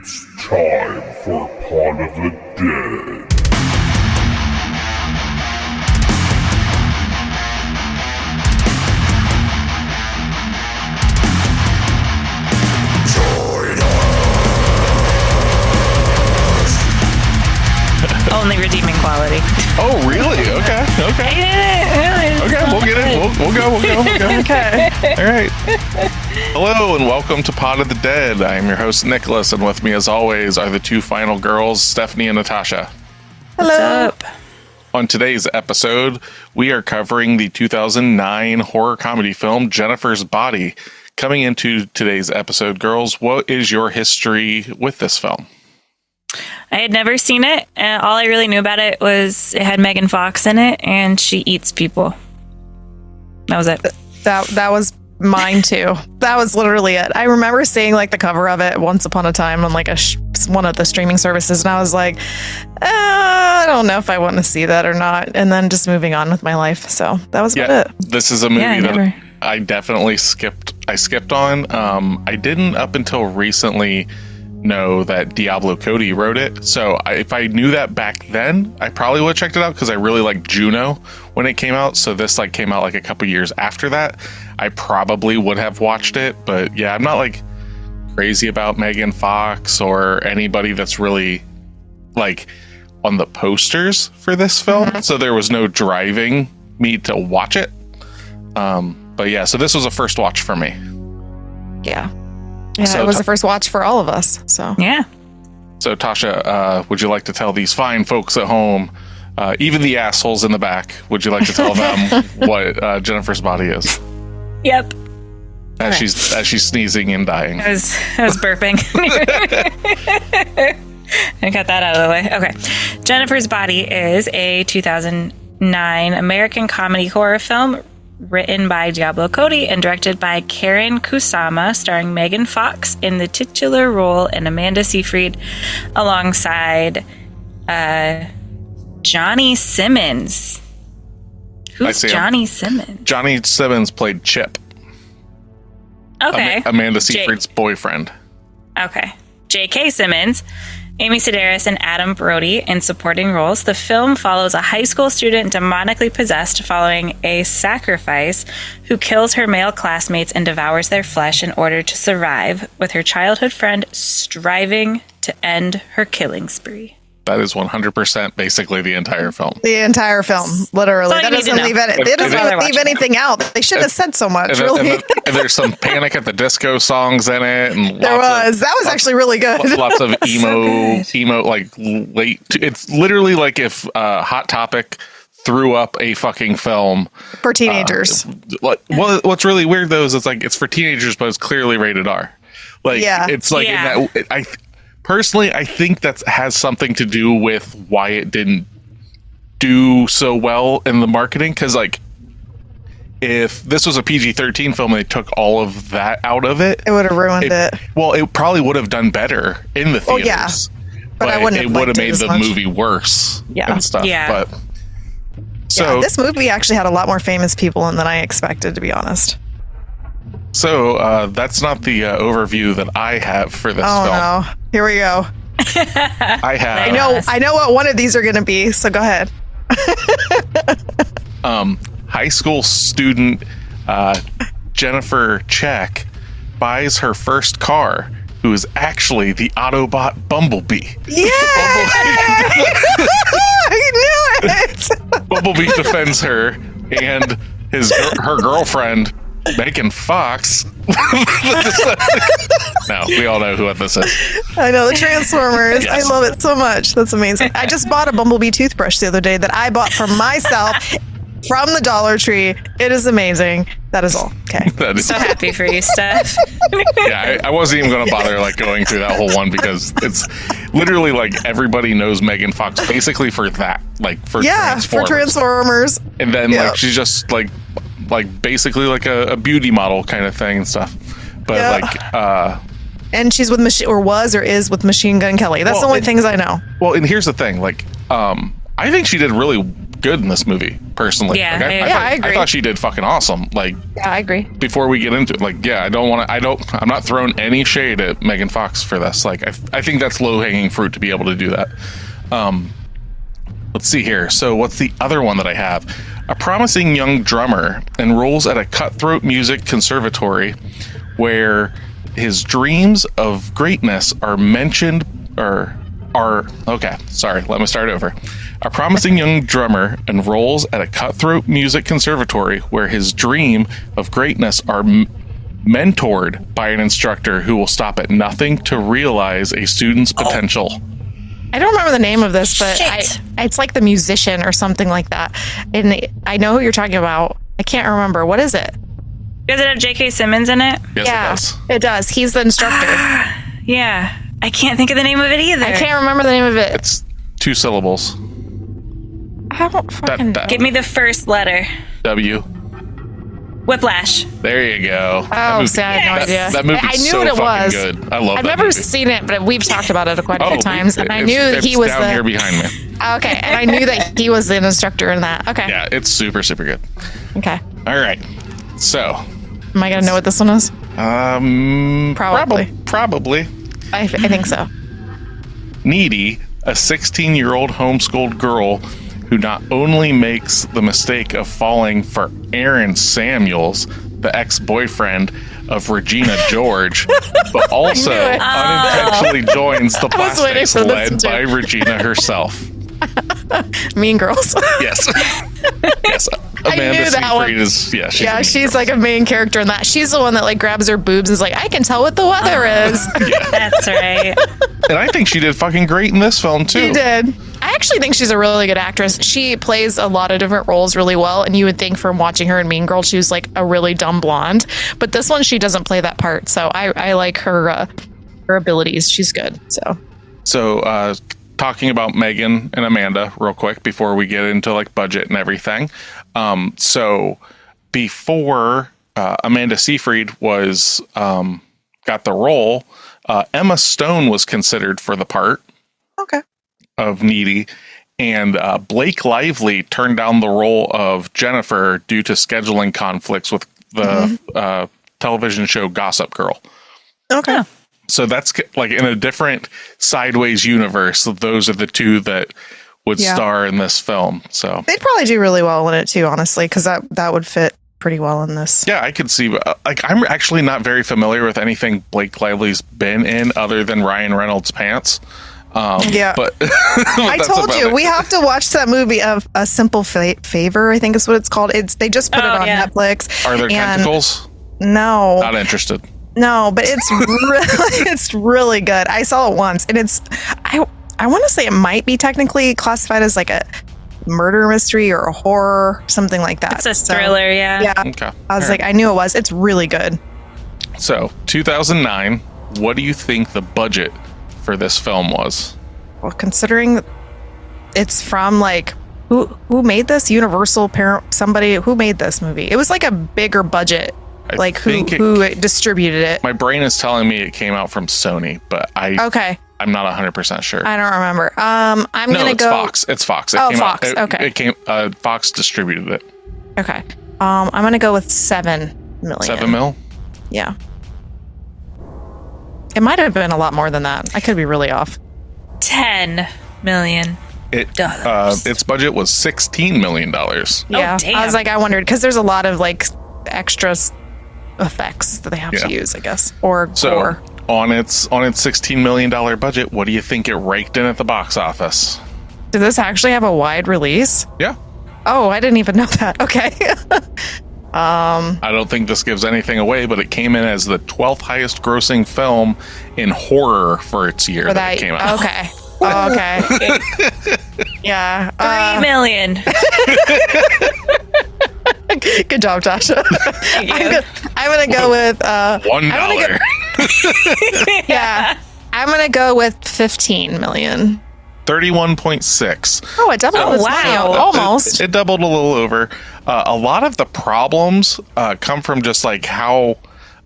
It's time for Pod of the Dead. Only redeeming quality. Oh, really? Okay. Okay, we'll get it. We'll go. Okay. All right. Hello and welcome to Pod of the Dead. I am your host, Nicholas, and with me, as always, are the two final girls, Stephanie and Natasha. Hello. What's up? On today's episode, we are covering the 2009 horror comedy film, Jennifer's Body. Coming into today's episode, girls, what is your history with this film? I had never seen it. All I really knew about it was it had Megan Fox in it, and she eats people. That was it. That was mine too. That was literally it. I remember seeing like the cover of it once upon a time on like one of the streaming services, and I was like, I don't know if I want to see that or not. And then just moving on with my life. So that was about it. This is a movie that I definitely skipped. I skipped on. I didn't up until recently know that Diablo Cody wrote it. So if I knew that back then, I probably would have checked it out because I really liked Juno when it came out. So this like came out like a couple years after that. I probably would have watched it, but yeah, I'm not like crazy about Megan Fox or anybody that's really like on the posters for this film. So there was no driving me to watch it. But yeah, so this was a first watch for me. Yeah. Yeah, so it was the first watch for all of us. So yeah. So Tasha, would you like to tell these fine folks at home, even the assholes in the back, would you like to tell them what Jennifer's Body is? Yep. As she's sneezing and dying. I was burping. I got that out of the way. Okay. Jennifer's Body is a 2009 American comedy horror film written by Diablo Cody and directed by Karyn Kusama, starring Megan Fox in the titular role and Amanda Seyfried alongside Johnny Simmons. Who's Johnny Simmons? Johnny Simmons played Chip. Okay. Amanda Seyfried's boyfriend. Okay. J.K. Simmons, Amy Sedaris, and Adam Brody in supporting roles. The film follows a high school student demonically possessed following a sacrifice who kills her male classmates and devours their flesh in order to survive, with her childhood friend striving to end her killing spree. That is 100% basically the entire film. The entire film, literally. That doesn't leave anything out. They shouldn't have said so much, really. And there's some Panic at the Disco songs in it. And that was actually really good. Lots of emo, like late. It's literally like if Hot Topic threw up a fucking film for teenagers. What's really weird though is it's for teenagers, but it's clearly rated R. It's like in that. Personally, I think that has something to do with why it didn't do so well in the marketing. Because, like, if this was a PG-13 film and they took all of that out of it, it would have ruined it. Well, it probably would have done better in the theaters. Oh, yeah. But I wouldn't. It would have made the movie worse and stuff. Yeah. But so this movie actually had a lot more famous people in than I expected, to be honest. So that's not the overview that I have for this film. Oh, no. Here we go. I know what one of these are going to be, so go ahead. High school student Jennifer Check buys her first car, who is actually the Autobot Bumblebee. Yeah! I knew it! Bumblebee defends her and her girlfriend, Megan Fox. No, we all know who this is. I know, the Transformers. Yes. I love it so much. That's amazing. I just bought a Bumblebee toothbrush the other day that I bought for myself from the Dollar Tree. It is amazing. That is all. Okay. So happy for you, Steph. Yeah, I wasn't even going to bother going through that whole one because it's literally like everybody knows Megan Fox basically for that, for Transformers. And then she's just like basically like a beauty model kind of thing and stuff. But and she's with is with Machine Gun Kelly. That's the only things I know. Well, and here's the thing, I think she did really good in this movie, personally. Yeah, I agree. I thought she did fucking awesome. Like, Yeah, I agree. before we get into it, like, yeah, I'm not throwing any shade at Megan Fox for this. Like, I think that's low-hanging fruit to be able to do that. Let's see here. So what's the other one that I have? A promising young drummer enrolls at a cutthroat music conservatory where his dreams of greatness are mentioned okay, sorry, let me start over. A promising young drummer enrolls at a cutthroat music conservatory where his dream of greatness are mentored by an instructor who will stop at nothing to realize a student's potential. I don't remember the name of this, but Shit. it's like The Musician or something like that. And I know who you're talking about. I can't remember. What is it? Does it have J.K. Simmons in it? Yes, Yeah, it does. it does. He's the instructor. Yeah. I can't think of the name of it either. I can't remember the name of it. It's 2 syllables. I don't fucking... That- Give me the first letter. W. Whiplash. There you go. Oh, see, I had no idea. That movie's I knew so what it fucking was. good. I love I've that never movie. seen it, but we've talked about it quite a few times. And I knew it's he was down here behind me. Okay, and I knew that he was the instructor in that. Okay. Yeah, it's super, super good. Okay. All right. So, Am I going to know what this one is? Probably. Probably. I think so. Needy, a 16-year-old homeschooled girl who not only makes the mistake of falling for Aaron Samuels, the ex-boyfriend of Regina George, but also it. unintentionally joins the I was waiting plastics for this led one, too. by Regina herself. Mean Girls. Yes. Yes. I Amanda knew that one. Seyfried is, yeah, Yeah, she's she's like a main character in that. She's the one that like grabs her boobs and is like, I can tell what the weather is. That's right. and I think she did fucking great in this film too. She did. I actually think she's a really good actress. She plays a lot of different roles really well, and you would think from watching her in Mean Girls, she was like a really dumb blonde. But this one, she doesn't play that part, so I like her abilities. She's good. So, talking about Megan and Amanda real quick before we get into like budget and everything. So before Amanda Seyfried was got the role, Emma Stone was considered for the part. Okay. Of Needy, and Blake Lively turned down the role of Jennifer due to scheduling conflicts with the television show Gossip Girl. Okay. Oh. So that's like in a different sideways universe. Those are the two that would star in this film. So They'd probably do really well in it too, honestly, because that would fit pretty well in this. yeah, I could see. Like, I'm actually not very familiar with anything Blake Lively's been in other than Ryan Reynolds' Pants. Yeah. But I that's told about you it. we have to watch that movie of A Simple Favor, I think is what it's called. They just put it on Netflix. Are there and tentacles? No, Not interested. no, but it's really it's really good. I saw it once, and I want to say it might be technically classified as like a murder mystery or a horror, something like that. It's a So, thriller, yeah. Yeah, Okay. I was like, I knew it was. It's really good. So 2009. What do you think the budget for this film was? Well, considering it's from like who made this? Universal parent, somebody who made this movie. It was like a bigger budget. I Like think who distributed it? My brain is telling me it came out from Sony, but Okay, I'm not 100% sure. I don't remember. I'm No, gonna it's go. Fox. It's Fox. It Oh, came Fox. Out, Okay. It came. Fox distributed it. Okay, I'm gonna go with 7 million. 7 mil. Yeah. It might have been a lot more than that. I could be really off. 10 million. Its budget was $16 million. Yeah, damn. I was like, I wondered because there's a lot of like extra effects that they have Yeah. to use, I guess, or So gore. on its $16 million budget, what do you think it raked in at the box office? Did this actually have a wide release? Yeah. Oh, I didn't even know that. Okay. I don't think this gives anything away, but it came in as the 12th highest grossing film in horror for its year For that it that. came out. Okay. Oh, okay. Yeah. 3 million. Good job, Tasha. I'm gonna go with $1. yeah. I'm gonna go with 15 million. 31.6. Oh, it doubled. Oh, its wow. money. Almost. It doubled a little over. A lot of the problems come from just like how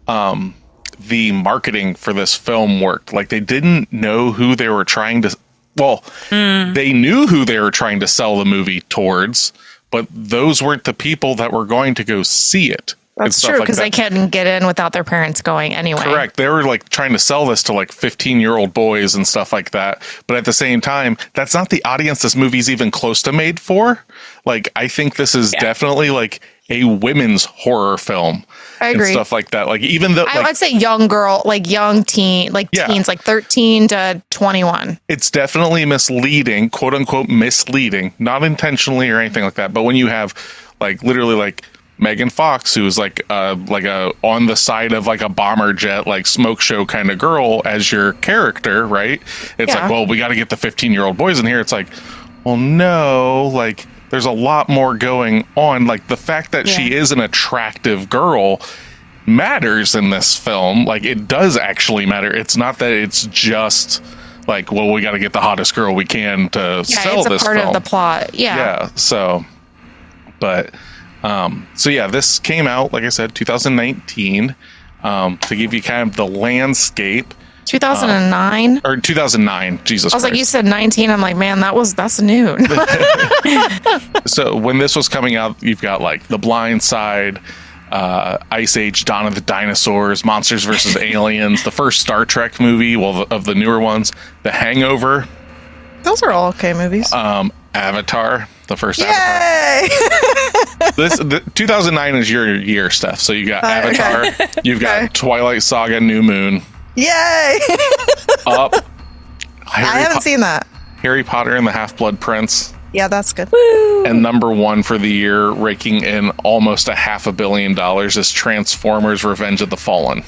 the marketing for this film worked. Like they didn't know who they were trying to Well, they knew who they were trying to sell the movie towards, but those weren't the people that were going to go see it. That's true, because they couldn't get in without their parents going anyway. Correct. They were like trying to sell this to like 15-year-old boys and stuff like that. But at the same time, that's not the audience this movie's even close to made for. Like, I think this is definitely like a women's horror film. I agree. And stuff like that. Like, even though I would say young girl, like young teen, like teens, like 13 to 21. It's definitely misleading, quote unquote misleading, not intentionally or anything like that. But when you have like literally like Megan Fox, who's like a on the side of like a bomber jet, like smoke show kind of girl as your character, right? It's like, well, we got to get the 15-year-old boys in here. It's like, well, no, like there's a lot more going on. Like the fact that she is an attractive girl matters in this film. Like it does actually matter. It's not that it's just like, well, we got to get the hottest girl we can to sell this film. It's a part of the plot. Yeah. So, but. So yeah, this came out, like I said, 2019, to give you kind of the landscape. 2009 or 2009. Jesus. I was Christ. like, you said 19. I'm like, man, that's noon. So when this was coming out, you've got like The Blind Side, Ice Age, Dawn of the Dinosaurs, Monsters vs. Aliens, the first Star Trek movie, well, of the newer ones, The Hangover. Those are all okay movies. Avatar, the first Yay! Avatar. 2009 is your year stuff. So you got Avatar, you've got Twilight Saga, New Moon. Yay! Up. I haven't seen that. Harry Potter and the Half-Blood Prince. Yeah, that's good. And number one for the year, raking in almost $500 million, is Transformers: Revenge of the Fallen.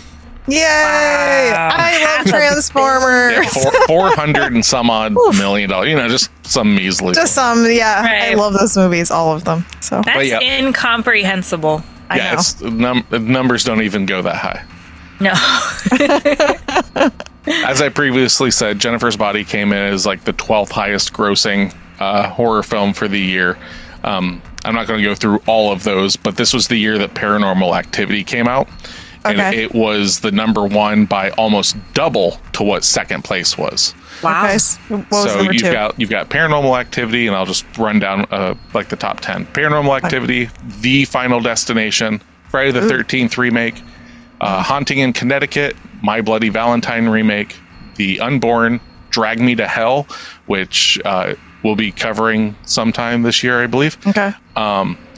Yay! Wow. I love Transformers. Yeah, 400 and some odd $1 million. You know, just some measly. Just some, yeah. Right. I love those movies, all of them. So that's incomprehensible. Yeah, it's numbers don't even go that high. No. As I previously said, Jennifer's Body came in as like the 12th highest grossing horror film for the year. I'm not going to go through all of those, but this was the year that Paranormal Activity came out. And it was the number one by almost double to what second place was. Wow. Okay. So you've got Paranormal Activity, and I'll just run down like the top 10. Paranormal Activity, The Final Destination, Friday the 13th remake, Haunting in Connecticut, My Bloody Valentine remake, The Unborn, Drag Me to Hell, which we'll be covering sometime this year, I believe. Okay.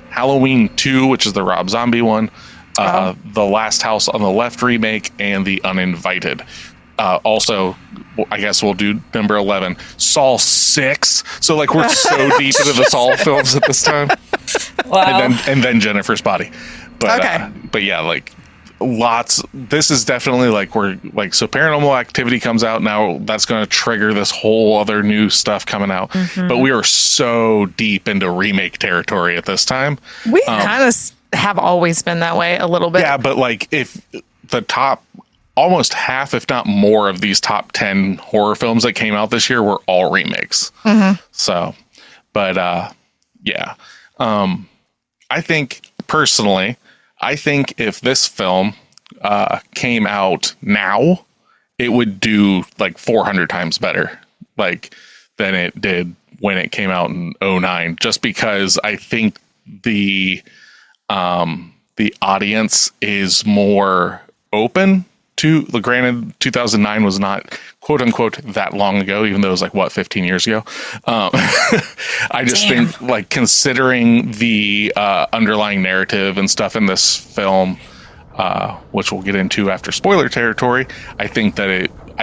Halloween 2, which is the Rob Zombie one. The Last House on the Left remake, and The Uninvited. Also, I guess we'll do number 11, Saw 6. So like we're so deep into the Saw films at this time. Wow. And then Jennifer's Body. But but yeah, like lots. This is definitely like we're like, so Paranormal Activity comes out now. That's going to trigger this whole other new stuff coming out. Mm-hmm. But we are so deep into remake territory at this time. We kind of have always been that way a little bit. Yeah, but like if the top almost half, if not more, of these top 10 horror films that came out this year were all remakes. Mm-hmm. So, but yeah, I think personally, if this film came out now, it would do like 400 times better, like than it did when it came out in 2009. Just because I think the audience is more open to the, granted 2009 was not quote unquote that long ago, even though it was like 15 years ago. I just think like considering the underlying narrative and stuff in this film, which we'll get into after spoiler territory, I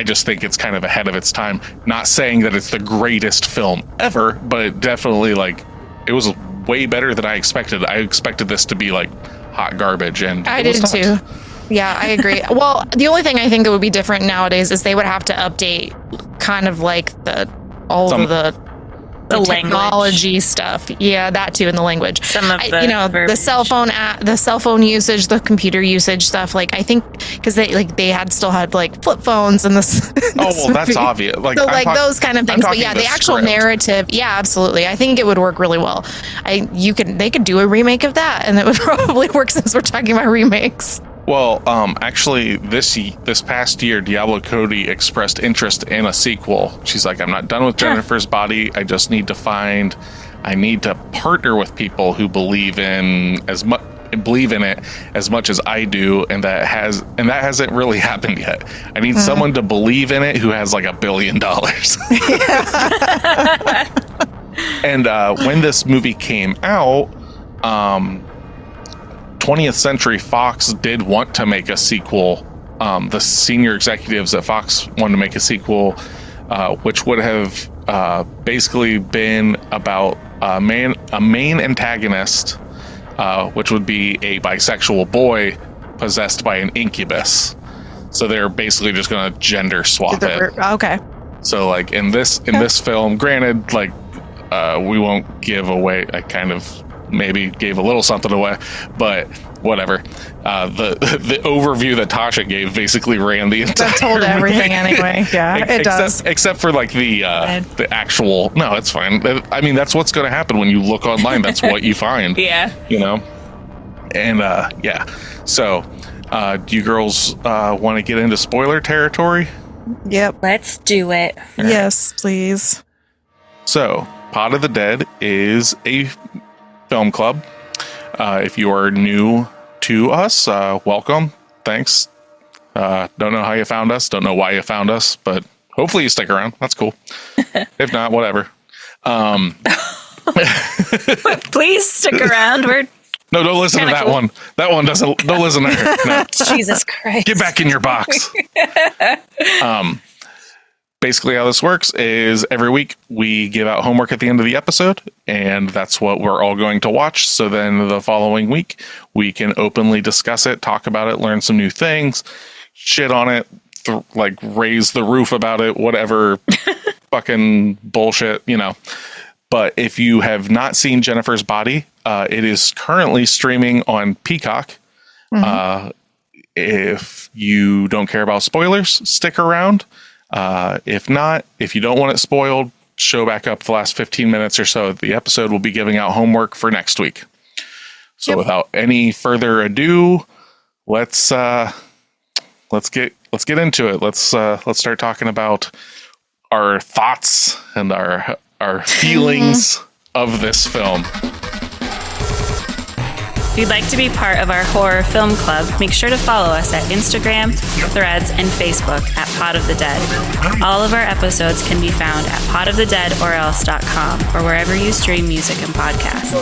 just think it's kind of ahead of its time. Not saying that it's the greatest film ever, but it definitely like it was way better than I expected. I expected this to be like hot garbage, and I did too. Yeah, I agree. Well, the only thing I think that would be different nowadays is they would have to update kind of like the technology stuff. Yeah, that too, in the language. Some of the the cell phone usage, the computer usage stuff. Like I think because they still had like flip phones and this. Well, that's obvious. Like, so like those kind of things. But yeah, the actual narrative. Yeah, absolutely. I think it would work really well. They could do a remake of that, and it would probably work since we're talking about remakes. Well, actually, this past year, Diablo Cody expressed interest in a sequel. She's like, I'm not done with Jennifer's Body. I just need to partner with people who believe in it as much as I do, and that hasn't really happened yet. I need someone to believe in it who has like $1 billion. And when this movie came out, 20th Century Fox did want to make a sequel. The senior executives at Fox wanted to make a sequel, which would have basically been about a main antagonist, which would be a bisexual boy possessed by an incubus. So they're basically just going to gender swap it. Okay. So like in this film, granted, like we won't give away. I kind of maybe gave a little something away, but whatever. The overview that Tasha gave basically ran the entire. That told everything anyway. Yeah, it does. Except for like the actual. No, it's fine. I mean, that's what's going to happen when you look online. That's what you find. Yeah. You know. And yeah. So, do you girls want to get into spoiler territory? Yep. Let's do it. Yes, please. So, Pod of the Dead is a film club. If you are new to us, welcome. Thanks. Don't know how you found us. Don't know why you found us, but hopefully you stick around. That's cool. If not, whatever. Please stick around. No, don't listen to that cool. one. That one doesn't. Don't listen to her. No. Jesus Christ. Get back in your box. Basically how this works is every week we give out homework at the end of the episode, and that's what we're all going to watch. So then the following week we can openly discuss it, talk about it, learn some new things, shit on it, like raise the roof about it, whatever fucking bullshit, you know. But if you have not seen Jennifer's Body, it is currently streaming on Peacock. If you don't care about spoilers, stick around. If not, if you don't want it spoiled, show back up the last 15 minutes or so of the episode. We'll be giving out homework for next week. So without any further ado, let's get into it. Let's start talking about our thoughts and our feelings of this film. If you'd like to be part of our horror film club, make sure to follow us at Instagram, Threads, and Facebook at Pod of the Dead. All of our episodes can be found at podofthedeadorelse.com or wherever you stream music and podcasts.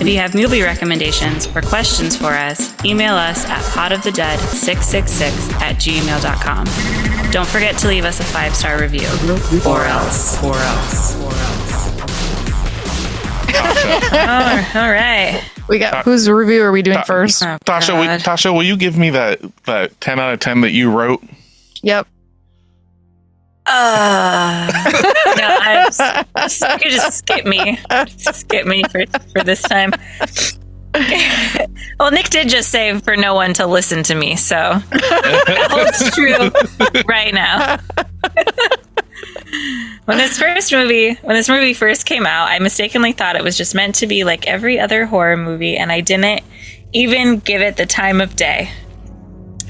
If you have movie recommendations or questions for us, email us at podofthedead666@gmail.com. Don't forget to leave us a 5-star review. Or else. Oh, all right. We got whose review are we doing first? Oh, Tasha, will you give me that 10 out of 10 that you wrote? Yep. No, you just skip me. Skip me for this time. Well, Nick did just say for no one to listen to me, so that holds true right now. When this movie first came out, I mistakenly thought it was just meant to be like every other horror movie, and I didn't even give it the time of day.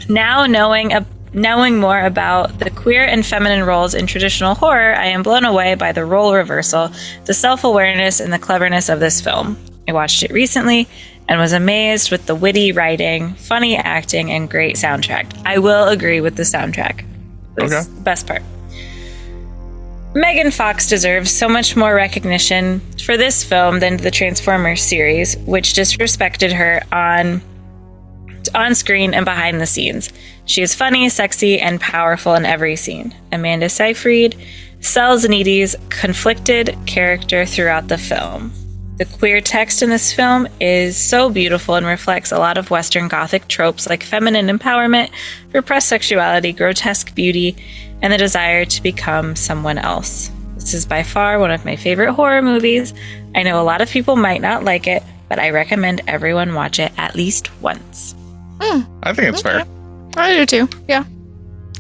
Now, knowing more about the queer and feminine roles in traditional horror, I am blown away by the role reversal, the self-awareness, and the cleverness of this film. I watched it recently and was amazed with the witty writing, funny acting, and great soundtrack. I will agree with the soundtrack. That's the best part. Megan Fox deserves so much more recognition for this film than the Transformers series, which disrespected her on screen and behind the scenes. She is funny, sexy, and powerful in every scene. Amanda Seyfried sells Needy's conflicted character throughout the film. The queer text in this film is so beautiful and reflects a lot of Western Gothic tropes like feminine empowerment, repressed sexuality, grotesque beauty, and the desire to become someone else. This is by far one of my favorite horror movies. I know a lot of people might not like it, but I recommend everyone watch it at least once. I think it's fair. I do too. Yeah.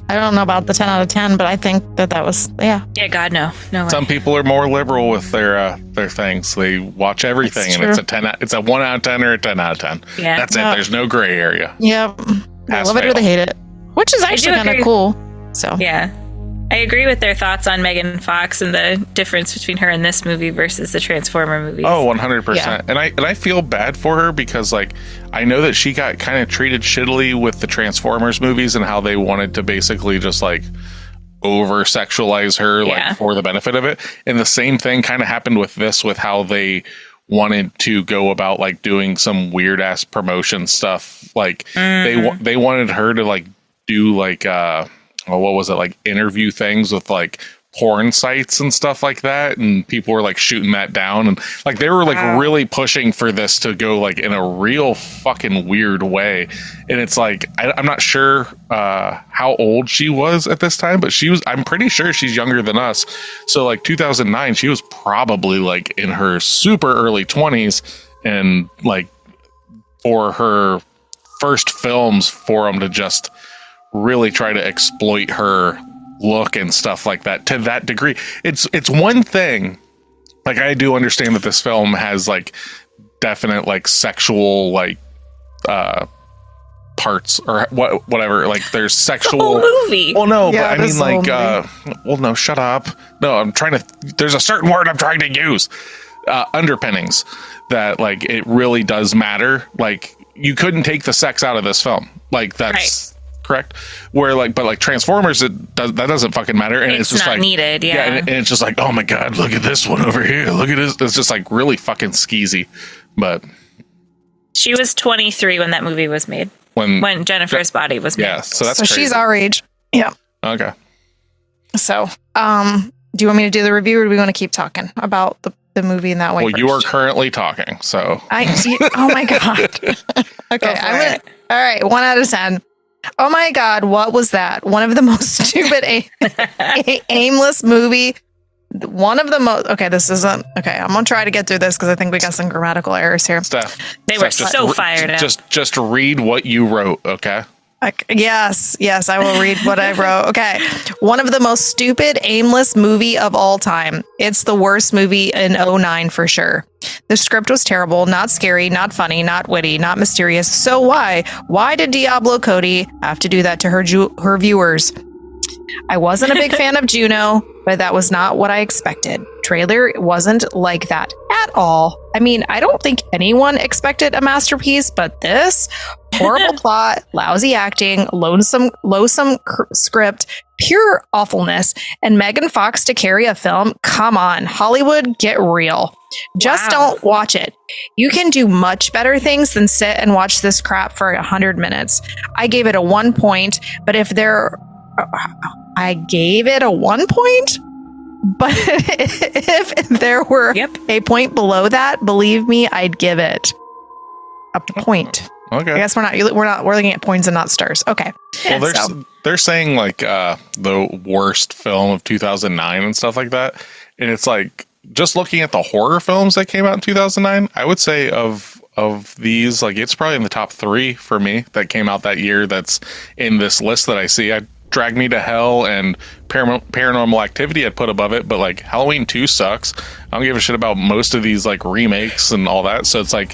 I don't know about the 10 out of 10, but I think that was, yeah. Yeah, God, no. No way. Some people are more liberal with their things. They watch everything, That's and it's true. a 10. It's a 1 out of 10 or a 10 out of 10. Yeah. That's it. Yeah. There's no gray area. Yep. They Pass, love it or fail. they hate it, which is do actually kind of agree. cool. So, Yeah. I agree with their thoughts on Megan Fox and the difference between her in this movie versus the Transformer movies. Oh, 100%. Yeah. And I feel bad for her because like I know that she got kind of treated shittily with the Transformers movies and how they wanted to basically just like over sexualize her Yeah. like for the benefit of it. And the same thing kind of happened with this, with how they wanted to go about like doing some weird ass promotion stuff. Like they wanted her to like do like what was it, like interview things with like porn sites and stuff like that, and people were like shooting that down, and like they were like really pushing for this to go like in a real fucking weird way. And it's like I'm not sure how old she was at this time, but I'm pretty sure she's younger than us. So like 2009, she was probably like in her super early 20s, and like for her first films, for them to just really try to exploit her look and stuff like that to that degree. It's one thing, like I do understand that this film has like definite like sexual like parts or whatever, like there's sexual The whole movie. well no Yeah, but I this mean like whole well no, shut up. No, I'm trying to, there's a certain word I'm trying to use, underpinnings that like it really does matter. Like you couldn't take the sex out of this film, like that's correct. Where like, but like Transformers, that doesn't fucking matter, and it's just not like needed. Yeah. and it's just like, oh my god, look at this one over here, look at this. It's just like really fucking skeezy. But She was 23 when that movie was made. When Jennifer's Body was made. yeah, so that's so crazy. she's our age. Yeah. Okay. So, do you want me to do the review, or do we want to keep talking about the movie in that way? Well, you are currently talking, so Oh my god. Okay, I'm gonna. All right, 1 out of 10. Oh my god, what was that? One of the most stupid, aimless movie. One of the most. Okay, this isn't. Okay, I'm gonna try to get through this because I think we got some grammatical errors here. Steph, They were Steph, so fired up. Just read what you wrote, okay? Yes, I will read what I wrote. Okay. One of the most stupid, aimless movie of all time. It's the worst movie in 2009 for sure. The script was terrible, not scary, not funny, not witty, not mysterious. So why? Why did Diablo Cody have to do that to her viewers? I wasn't a big fan of Juno, but that was not what I expected. Trailer wasn't like that at all. I mean, I don't think anyone expected a masterpiece, but this horrible plot, lousy acting, loathsome script, pure awfulness, and Megan Fox to carry a film. Come on, Hollywood, get real. Just don't watch it. You can do much better things than sit and watch this crap for 100 minutes. I gave it a 1 point, but I gave it a 1 point, but if there were a point below that, believe me, I'd give it a point. Okay. I guess we're looking at points and not stars. Okay. Well, they're saying like the worst film of 2009 and stuff like that, and it's like just looking at the horror films that came out in 2009, I would say of these, like it's probably in the top 3 for me that came out that year. That's in this list that I see. I Drag Me to Hell and Paranormal Activity I'd put above it, but like Halloween 2 sucks. I don't give a shit about most of these like remakes and all that. So it's like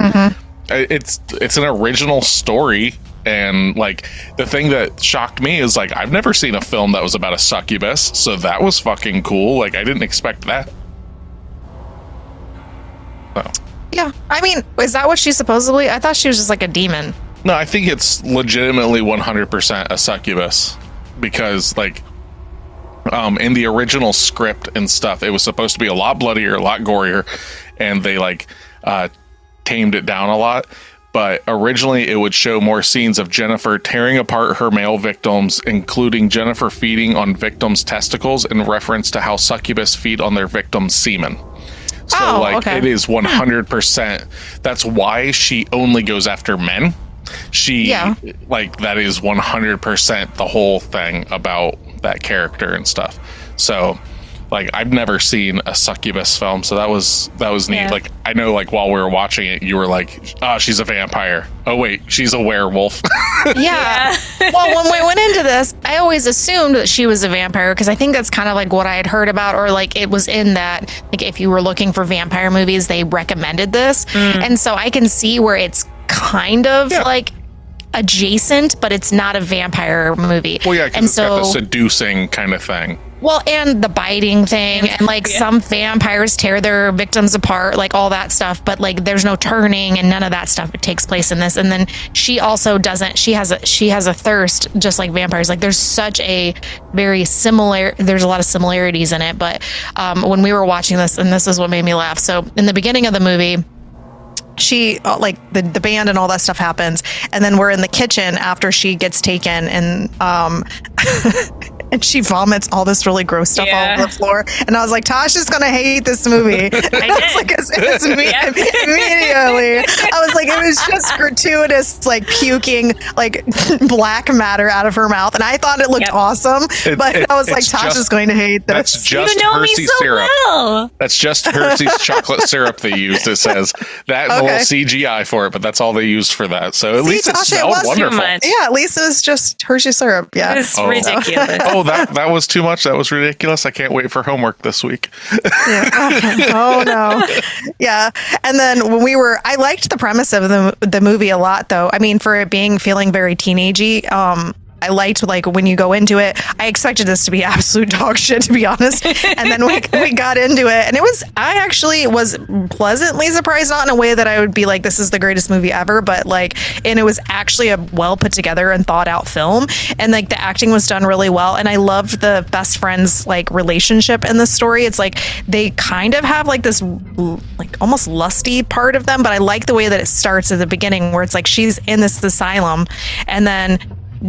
it's an original story, and like the thing that shocked me is like I've never seen a film that was about a succubus, so that was fucking cool. Like I didn't expect that. So. Yeah. I mean, is that what she supposedly? I thought she was just like a demon. No, I think it's legitimately 100% a succubus, because like in the original script and stuff, it was supposed to be a lot bloodier, a lot gorier, and they like tamed it down a lot. But originally it would show more scenes of Jennifer tearing apart her male victims, including Jennifer feeding on victims' testicles in reference to how succubus feed on their victims' semen. So it is 100%. That's why she only goes after men. Like that is 100% the whole thing about that character and stuff. So like I've never seen a succubus film, so that was neat. Yeah. Like I know, like while we were watching it, you were like, "Oh, she's a vampire. Oh wait, she's a werewolf." Yeah. Well, when we went into this, I always assumed that she was a vampire because I think that's kind of like what I had heard about, or like it was in that, like if you were looking for vampire movies, they recommended this. And so I can see where it's kind of like adjacent, but it's not a vampire movie. Well, yeah, because and it's got the seducing kind of thing. Well, and the biting thing, and like some vampires tear their victims apart, like all that stuff. But like, there's no turning and none of that stuff. It takes place in this. And then she also doesn't. She has a thirst, just like vampires. Like there's such a very similar. There's a lot of similarities in it. But when we were watching this, and this is what made me laugh. So in the beginning of the movie, she like the band and all that stuff happens, and then we're in the kitchen after she gets taken, and and she vomits all this really gross stuff all over the floor. And I was like, Tasha's gonna hate this movie. I was like, immediately. I was like, it was just gratuitous, like puking like black matter out of her mouth, and I thought it looked awesome. But I was like, Tasha's going to hate this. That's just You know me Hershey's so syrup. well. That's just Hershey's chocolate syrup they used. It says that and a little CGI for it, but that's all they used for that. So at least it Tasha, smelled wonderful. Yeah, at least it was just Hershey syrup. Yeah, It's ridiculous. Oh, that was too much. That was ridiculous. I can't wait for homework this week. Oh no. Yeah. And then when I liked the premise of the movie a lot, though. I mean, for it feeling very teenagey. I liked, like, when you go into it, I expected this to be absolute dog shit, to be honest. And then we got into it, and I actually was pleasantly surprised, not in a way that I would be like, this is the greatest movie ever, but like, and it was actually a well put together and thought out film. And like, the acting was done really well. And I loved the best friends, like, relationship in the story. It's like, they kind of have like this, like, almost lusty part of them, but I like the way that it starts at the beginning, where it's like, she's in this asylum, and then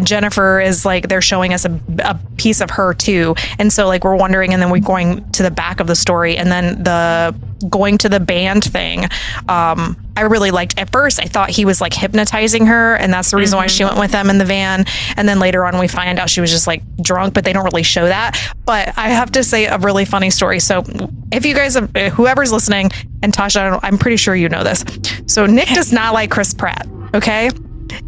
Jennifer is like, they're showing us a piece of her too, and so like we're wondering, and then we're going to the back of the story, and then the going to the band thing. I really liked. At first I thought he was like hypnotizing her, and that's the reason why she went with them in the van, and then later on we find out she was just like drunk, but they don't really show that. But I have to say, a really funny story. So if you guys whoever's listening, and Tasha, I'm pretty sure you know this, so Nick does not like Chris Pratt. Okay.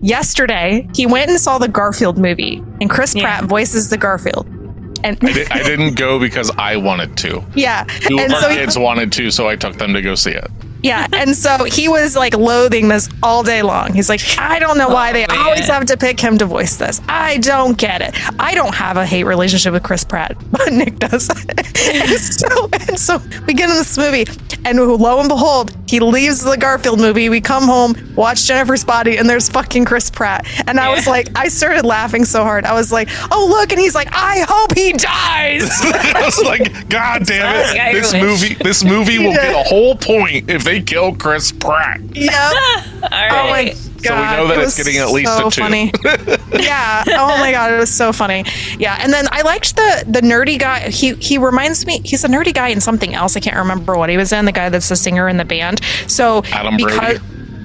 Yesterday, he went and saw the Garfield movie, and Chris Pratt voices the Garfield. And I didn't go because I wanted to. Yeah. Two of our kids wanted to, so I took them to go see it. Yeah, and so he was like loathing this all day long. He's like, I don't know why they always have to pick him to voice this. I don't get it. I don't have a hate relationship with Chris Pratt, but Nick does. and so we get in this movie, and lo and behold, he leaves the Garfield movie. We come home, watch Jennifer's Body, and there's fucking Chris Pratt. And I was like, I started laughing so hard. I was like, oh look, and he's like, I hope he dies. I was like, God damn it! This movie will get a whole point if they kill Chris Pratt. Yep. All right. Oh my God. So we know that it's getting at least a 2. Funny. Yeah. Oh my God, it was so funny. Yeah. And then I liked the nerdy guy. He reminds me. He's a nerdy guy in something else. I can't remember what he was in. The guy that's the singer in the band. So Adam Brody.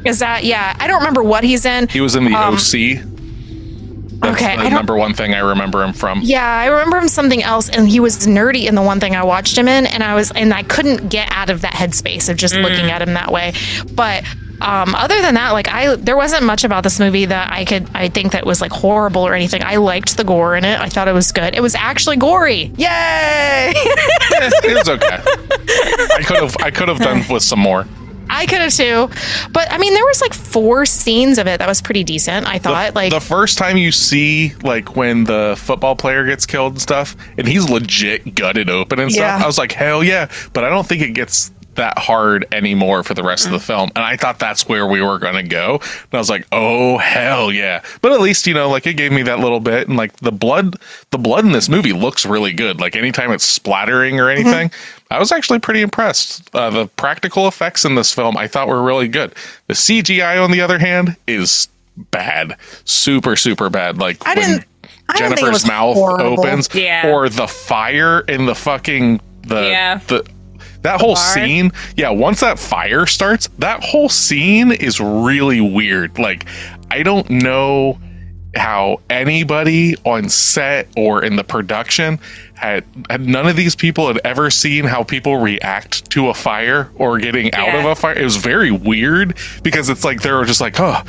Is that? Yeah. I don't remember what he's in. He was in the OC. That's the number one thing I remember him from. Yeah, I remember him something else, and he was nerdy in the one thing I watched him in, and I couldn't get out of that headspace of just looking at him that way. But other than that, like there wasn't much about this movie that I think that was like horrible or anything. I liked the gore in it. I thought it was good. It was actually gory. Yay! It was okay. I could have done with some more. I could have too, but I mean, there was like 4 scenes of it that was pretty decent. I thought the first time you see like when the football player gets killed and stuff, and he's legit gutted open and stuff. I was like, hell yeah! But I don't think it gets that hard anymore for the rest of the film, and I thought that's where we were gonna go, and I was like, oh hell yeah. But at least, you know, like it gave me that little bit, and like the blood in this movie looks really good. Like anytime it's splattering or anything, I was actually pretty impressed. The practical effects in this film I thought were really good. The CGI, on the other hand, is bad. Super bad. Like when Jennifer's mouth opens, or the fire in the fucking that whole scene, once that fire starts, that whole scene is really weird. Like, I don't know how anybody on set or in the production had none of these people had ever seen how people react to a fire or getting out of a fire. It was very weird because it's like they were just like, oh,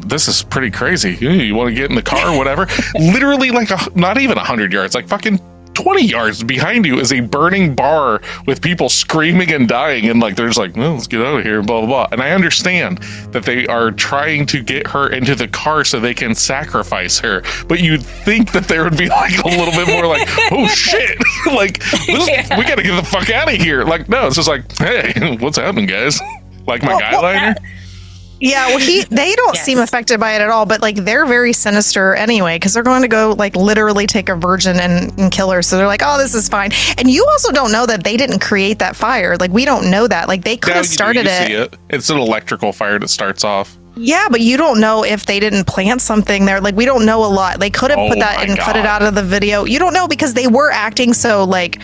this is pretty crazy. You want to get in the car or whatever? Literally like not even 100 yards, like fucking 20 yards behind you is a burning bar with people screaming and dying, and like they're just like, well, let's get out of here, blah blah blah. And I understand that they are trying to get her into the car so they can sacrifice her, but you'd think that there would be like a little bit more like, oh shit, like we gotta get the fuck out of here. Like, no, it's just like, hey, what's happening, guys? Like my guy liner. Yeah, well, they don't seem affected by it at all, but like they're very sinister anyway, because they're going to go like literally take a virgin and kill her. So they're like, oh, this is fine. And you also don't know that they didn't create that fire. Like, we don't know that. Like, they could have started it. See it. It's an electrical fire that starts off. Yeah, but you don't know if they didn't plant something there. Like, we don't know a lot. They could have put that and cut it out of the video. You don't know because they were acting so like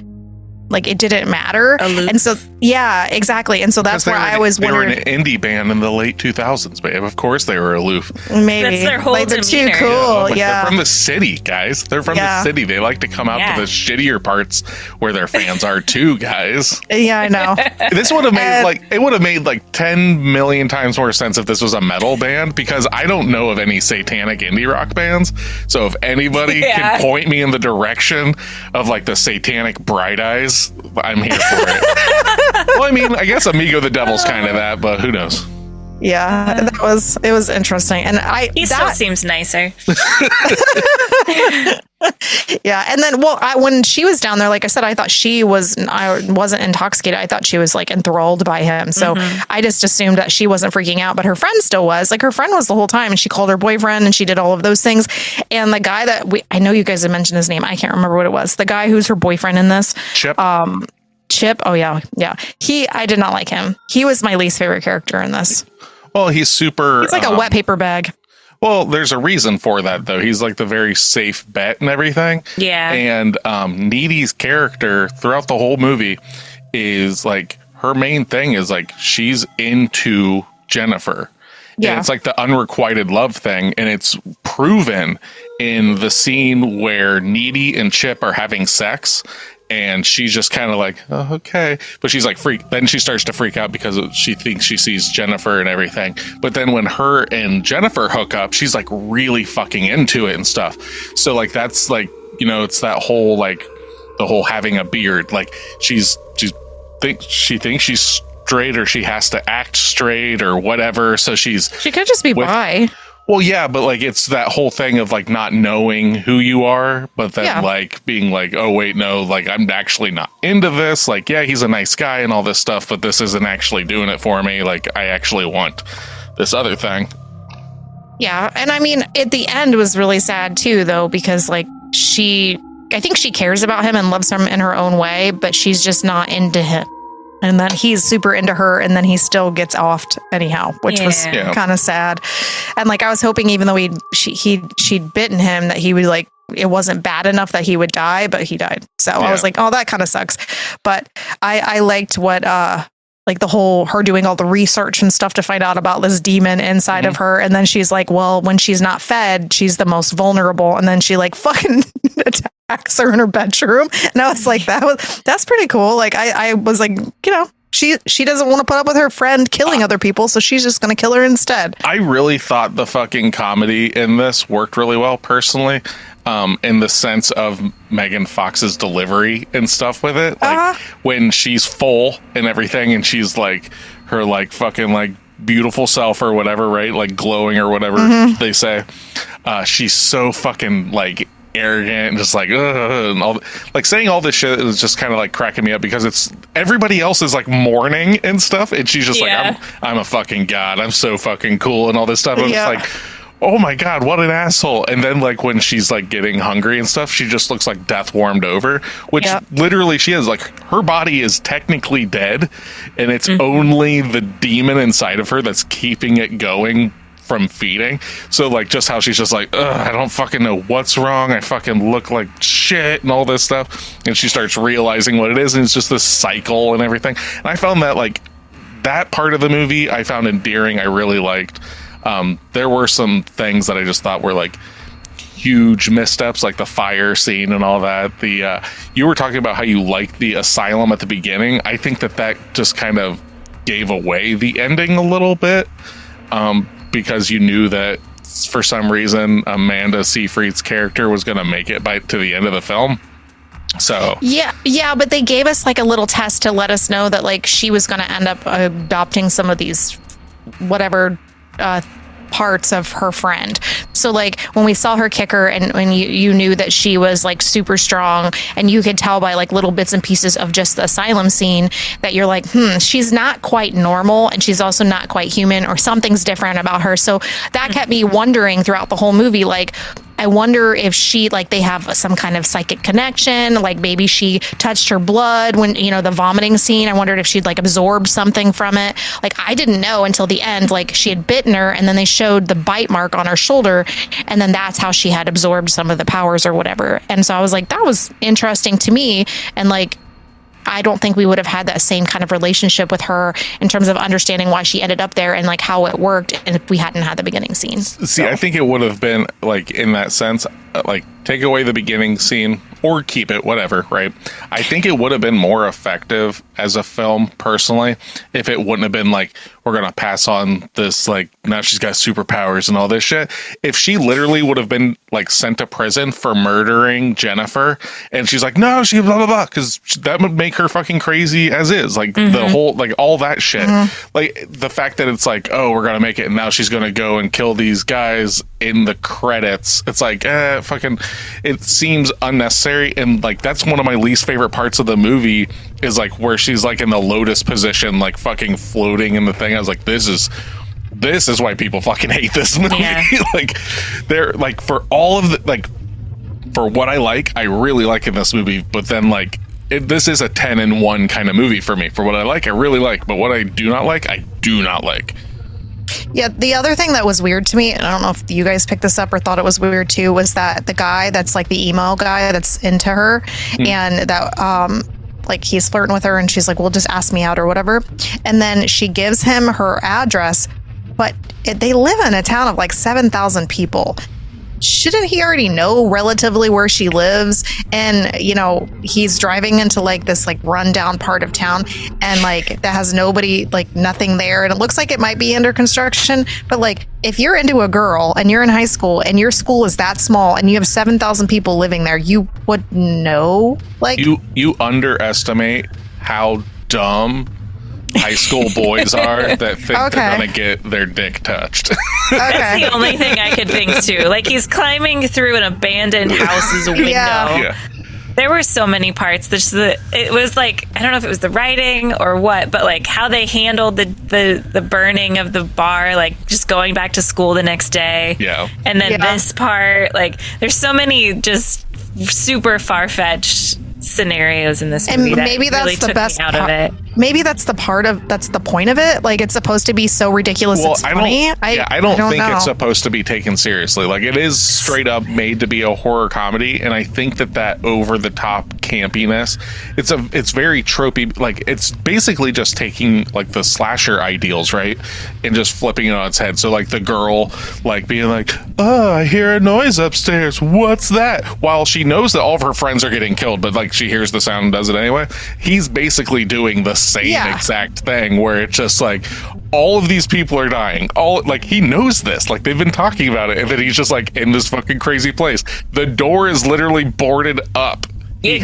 it didn't matter. And so, yeah, exactly. And so that's where I was wondering. They were an indie band in the late 2000s, babe. Of course they were aloof. Maybe. That's their whole like, they're too demeanor. cool. They're from the city, guys. They're from the city. They like to come out to the shittier parts where their fans are too, guys. Yeah, I know. This would have made it would have made like 10 million times more sense if this was a metal band, because I don't know of any satanic indie rock bands. So if anybody can point me in the direction of like the satanic Bright Eyes, I'm here for it. Well, I mean, I guess Amigo the Devil's kind of that, but who knows? Yeah, it was interesting, and he still seems nicer. Yeah, and then when she was down there, like I said, I thought I wasn't intoxicated. I thought she was like enthralled by him. So I just assumed that she wasn't freaking out, but her friend still was. Like, her friend was the whole time, and she called her boyfriend, and she did all of those things. And the guy that I know you guys have mentioned his name. I can't remember what it was. The guy who's her boyfriend in this. Chip. Chip. Oh yeah. I did not like him. He was my least favorite character in this. Well, he's super. It's like a wet paper bag. Well, there's a reason for that, though. He's like the very safe bet and everything. Yeah. And Needy's character throughout the whole movie is like, her main thing is like, she's into Jennifer. Yeah. And it's like the unrequited love thing. And it's proven in the scene where Needy and Chip are having sex. And she's just kind of like, oh, okay. But she's like then she starts to freak out because she thinks she sees Jennifer and everything. But then when her and Jennifer hook up, she's like really fucking into it and stuff. So like, that's like, it's that whole, like the whole having a beard. Like she thinks she's straight, or she has to act straight or whatever. So she could just be bi. Well, yeah, but like, it's that whole thing of like not knowing who you are, but then like being like, oh wait, no, like I'm actually not into this. Like, yeah, he's a nice guy and all this stuff, but this isn't actually doing it for me. Like, I actually want this other thing. Yeah, and I mean, at the end was really sad too, though, because like I think she cares about him and loves him in her own way, but she's just not into him. And then he's super into her, and then he still gets offed anyhow, which was kind of sad. And like, I was hoping, even though she'd bitten him, that he would like, it wasn't bad enough that he would die, but he died. So I was like, oh, that kind of sucks. But I liked what like the whole her doing all the research and stuff to find out about this demon inside of her. And then she's like, well, when she's not fed, she's the most vulnerable. And then she like fucking attacks her in her bedroom. And I was like, that's pretty cool. Like, I was like, she doesn't want to put up with her friend killing other people, so she's just going to kill her instead. I really thought the fucking comedy in this worked really well, personally, in the sense of Megan Fox's delivery and stuff with it. Like, when she's full and everything, and she's like, her like fucking like beautiful self or whatever, right? Like glowing or whatever they say. She's so fucking like arrogant and just like, and all, like saying all this shit is just kind of like cracking me up, because it's everybody else is like mourning and stuff, and she's just like, I'm a fucking god, I'm so fucking cool and all this stuff. I'm just like, oh my god, what an asshole. And then like when she's like getting hungry and stuff, she just looks like death warmed over, which literally she is. Like, her body is technically dead, and it's only the demon inside of her that's keeping it going from feeding. So like, just how she's just like, I don't fucking know what's wrong, I fucking look like shit and all this stuff, and she starts realizing what it is, and it's just this cycle and everything. And I found that like, that part of the movie I found endearing. I really liked. There were some things that I just thought were like, huge missteps, like the fire scene and all that. You were talking about how you liked the asylum at the beginning. I think that just kind of gave away the ending a little bit, because you knew that for some reason Amanda Seyfried's character was going to make it to the end of the film. So yeah, but they gave us like a little test to let us know that like she was going to end up adopting some of these whatever parts of her friend. So like when we saw her kick her, and when you knew that she was like super strong, and you could tell by like little bits and pieces of just the asylum scene that you're like, she's not quite normal, and she's also not quite human, or something's different about her. So that kept me wondering throughout the whole movie, like, I wonder if she, like, they have some kind of psychic connection, like maybe she touched her blood when, the vomiting scene. I wondered if she'd like absorbed something from it. Like, I didn't know until the end, like she had bitten her, and then they showed the bite mark on her shoulder, and then that's how she had absorbed some of the powers or whatever. And so I was like, that was interesting to me. And like, I don't think we would have had that same kind of relationship with her in terms of understanding why she ended up there and like how it worked, and if we hadn't had the beginning scene. See, I think it would have been like, in that sense, like take away the beginning scene or keep it, whatever, right? I think it would have been more effective as a film, personally, if it wouldn't have been like, we're going to pass on this, like, now she's got superpowers and all this shit. If she literally would have been like sent to prison for murdering Jennifer, and she's like, no, she blah, blah, blah, because that would make her fucking crazy as is. Like the whole, like all that shit. Like the fact that it's like, oh, we're going to make it, and now she's going to go and kill these guys in the credits. It's like, fucking, it seems unnecessary. And like, that's one of my least favorite parts of the movie, is like where she's like in the lotus position, like fucking floating in the thing. I was like, this is why people fucking hate this movie. Yeah. Like, they're like, for all of the, like, for what I like, I really like in this movie, but then like, this is a 10-in-1 kind of movie for me. For what I like, I really like, but what I do not like, I do not like. Yeah, the other thing that was weird to me, and I don't know if you guys picked this up or thought it was weird too, was that the guy that's like the emo guy that's into her, and that like he's flirting with her, and she's like, well, just ask me out or whatever. And then she gives him her address, but they live in a town of like 7,000 people. Shouldn't he already know relatively where she lives? And, he's driving into like this like rundown part of town, and like that has nobody, like nothing there. And it looks like it might be under construction. But like, if you're into a girl and you're in high school and your school is that small and you have 7,000 people living there, you would know. Like, you underestimate how dumb high school boys are that think they're gonna get their dick touched. That's the only thing I could think too. Like, he's climbing through an abandoned house's window. Yeah. There were so many parts. It was like, I don't know if it was the writing or what, but like how they handled the burning of the bar, like just going back to school the next day. Yeah. And then this part, like, there's so many just super far-fetched scenarios in this movie, and maybe that's really the best out of it. Maybe that's the point of it. Like, it's supposed to be so ridiculous it's funny. I don't think it's supposed to be taken seriously. Like, it is straight up made to be a horror comedy, and I think that over the top campiness, it's very tropey. Like, it's basically just taking like the slasher ideals, right, and just flipping it on its head. So like the girl like being like, oh, I hear a noise upstairs, what's that, while she knows that all of her friends are getting killed, but like she hears the sound and does it anyway. He's basically doing the same exact thing, where it's just like, all of these people are dying, all, like, he knows this, like they've been talking about it, and then he's just like in this fucking crazy place. The door is literally boarded up. He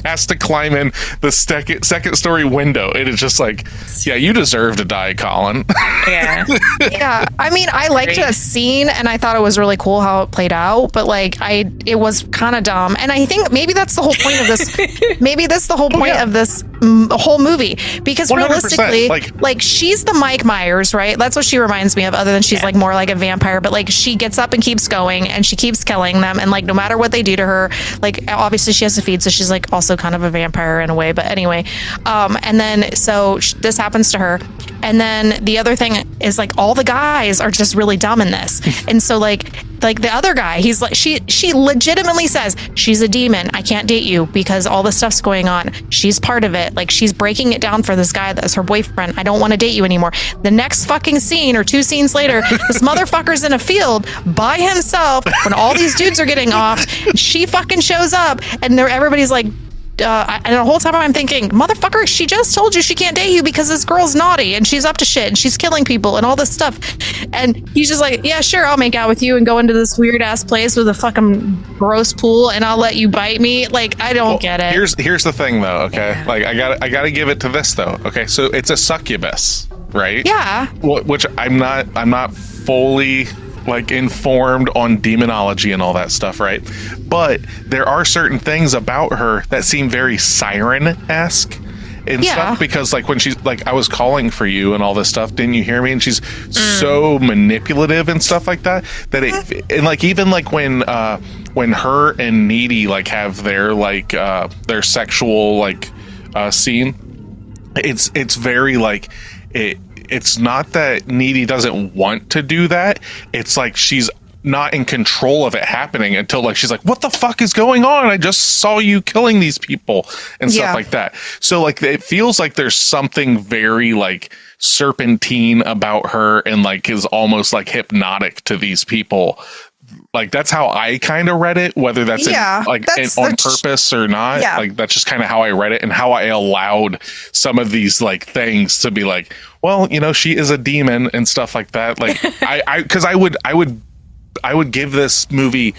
has to climb in the second story window. It is just like, yeah, you deserve to die, Colin. Yeah. Yeah. I mean, I liked that scene, and I thought it was really cool how it played out, but like, it was kind of dumb. And I think maybe that's the whole point of this. Maybe that's the whole point of this whole movie, because realistically, like she's the Mike Myers, right? That's what she reminds me of, other than she's like more like a vampire, but like she gets up and keeps going, and she keeps killing them, and like no matter what they do to her, like obviously she has to feed, so she's like also kind of a vampire in a way, but anyway, and then so this happens to her, and then the other thing is like all the guys are just really dumb in this, and so like like the other guy, he's like, she legitimately says she's a demon. I can't date you because all this stuff's going on. She's part of it. Like, she's breaking it down for this guy that's her boyfriend. I don't want to date you anymore. The next fucking scene or 2 scenes later, this motherfucker's in a field by himself when all these dudes are getting off. She fucking shows up and everybody's like, and the whole time I'm thinking, motherfucker, she just told you she can't date you because this girl's naughty and she's up to shit and she's killing people and all this stuff. And he's just like, yeah, sure, I'll make out with you and go into this weird ass place with a fucking gross pool and I'll let you bite me. Like, I don't get it. Here's the thing though, okay? Yeah. Like, I gotta give it to this though. Okay, so it's a succubus, right? Yeah. Which I'm not fully like informed on demonology and all that stuff, right? But there are certain things about her that seem very siren-esque and stuff, because like when she's like, I was calling for you and all this stuff, didn't you hear me? And she's so manipulative and stuff like that, that it, and like even like when her and Needy like have their like their sexual like scene, it's very like it's not that Needy doesn't want to do that. It's like she's not in control of it happening until like she's like, what the fuck is going on? I just saw you killing these people and stuff like that. So like it feels like there's something very like serpentine about her and like is almost like hypnotic to these people. Like that's how I kind of read it, whether that's on purpose or not. Yeah. Like that's just kind of how I read it and how I allowed some of these like things to be like, well, you know, she is a demon and stuff like that. Like I would give this movie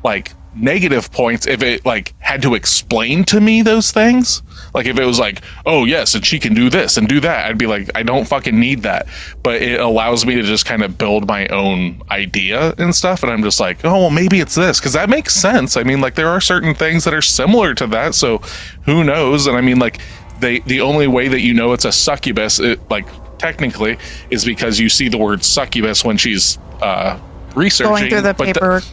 like negative points if it like had to explain to me those things. Like if it was like, oh yes, and she can do this and do that, I'd be like, I don't fucking need that. But it allows me to just kind of build my own idea and stuff. And I'm just like, oh, well, maybe it's this, because that makes sense. I mean, like there are certain things that are similar to that. So who knows? And I mean, like the only way that you know it's a succubus, like technically, is because you see the word succubus when she's researching. Going through the paperwork,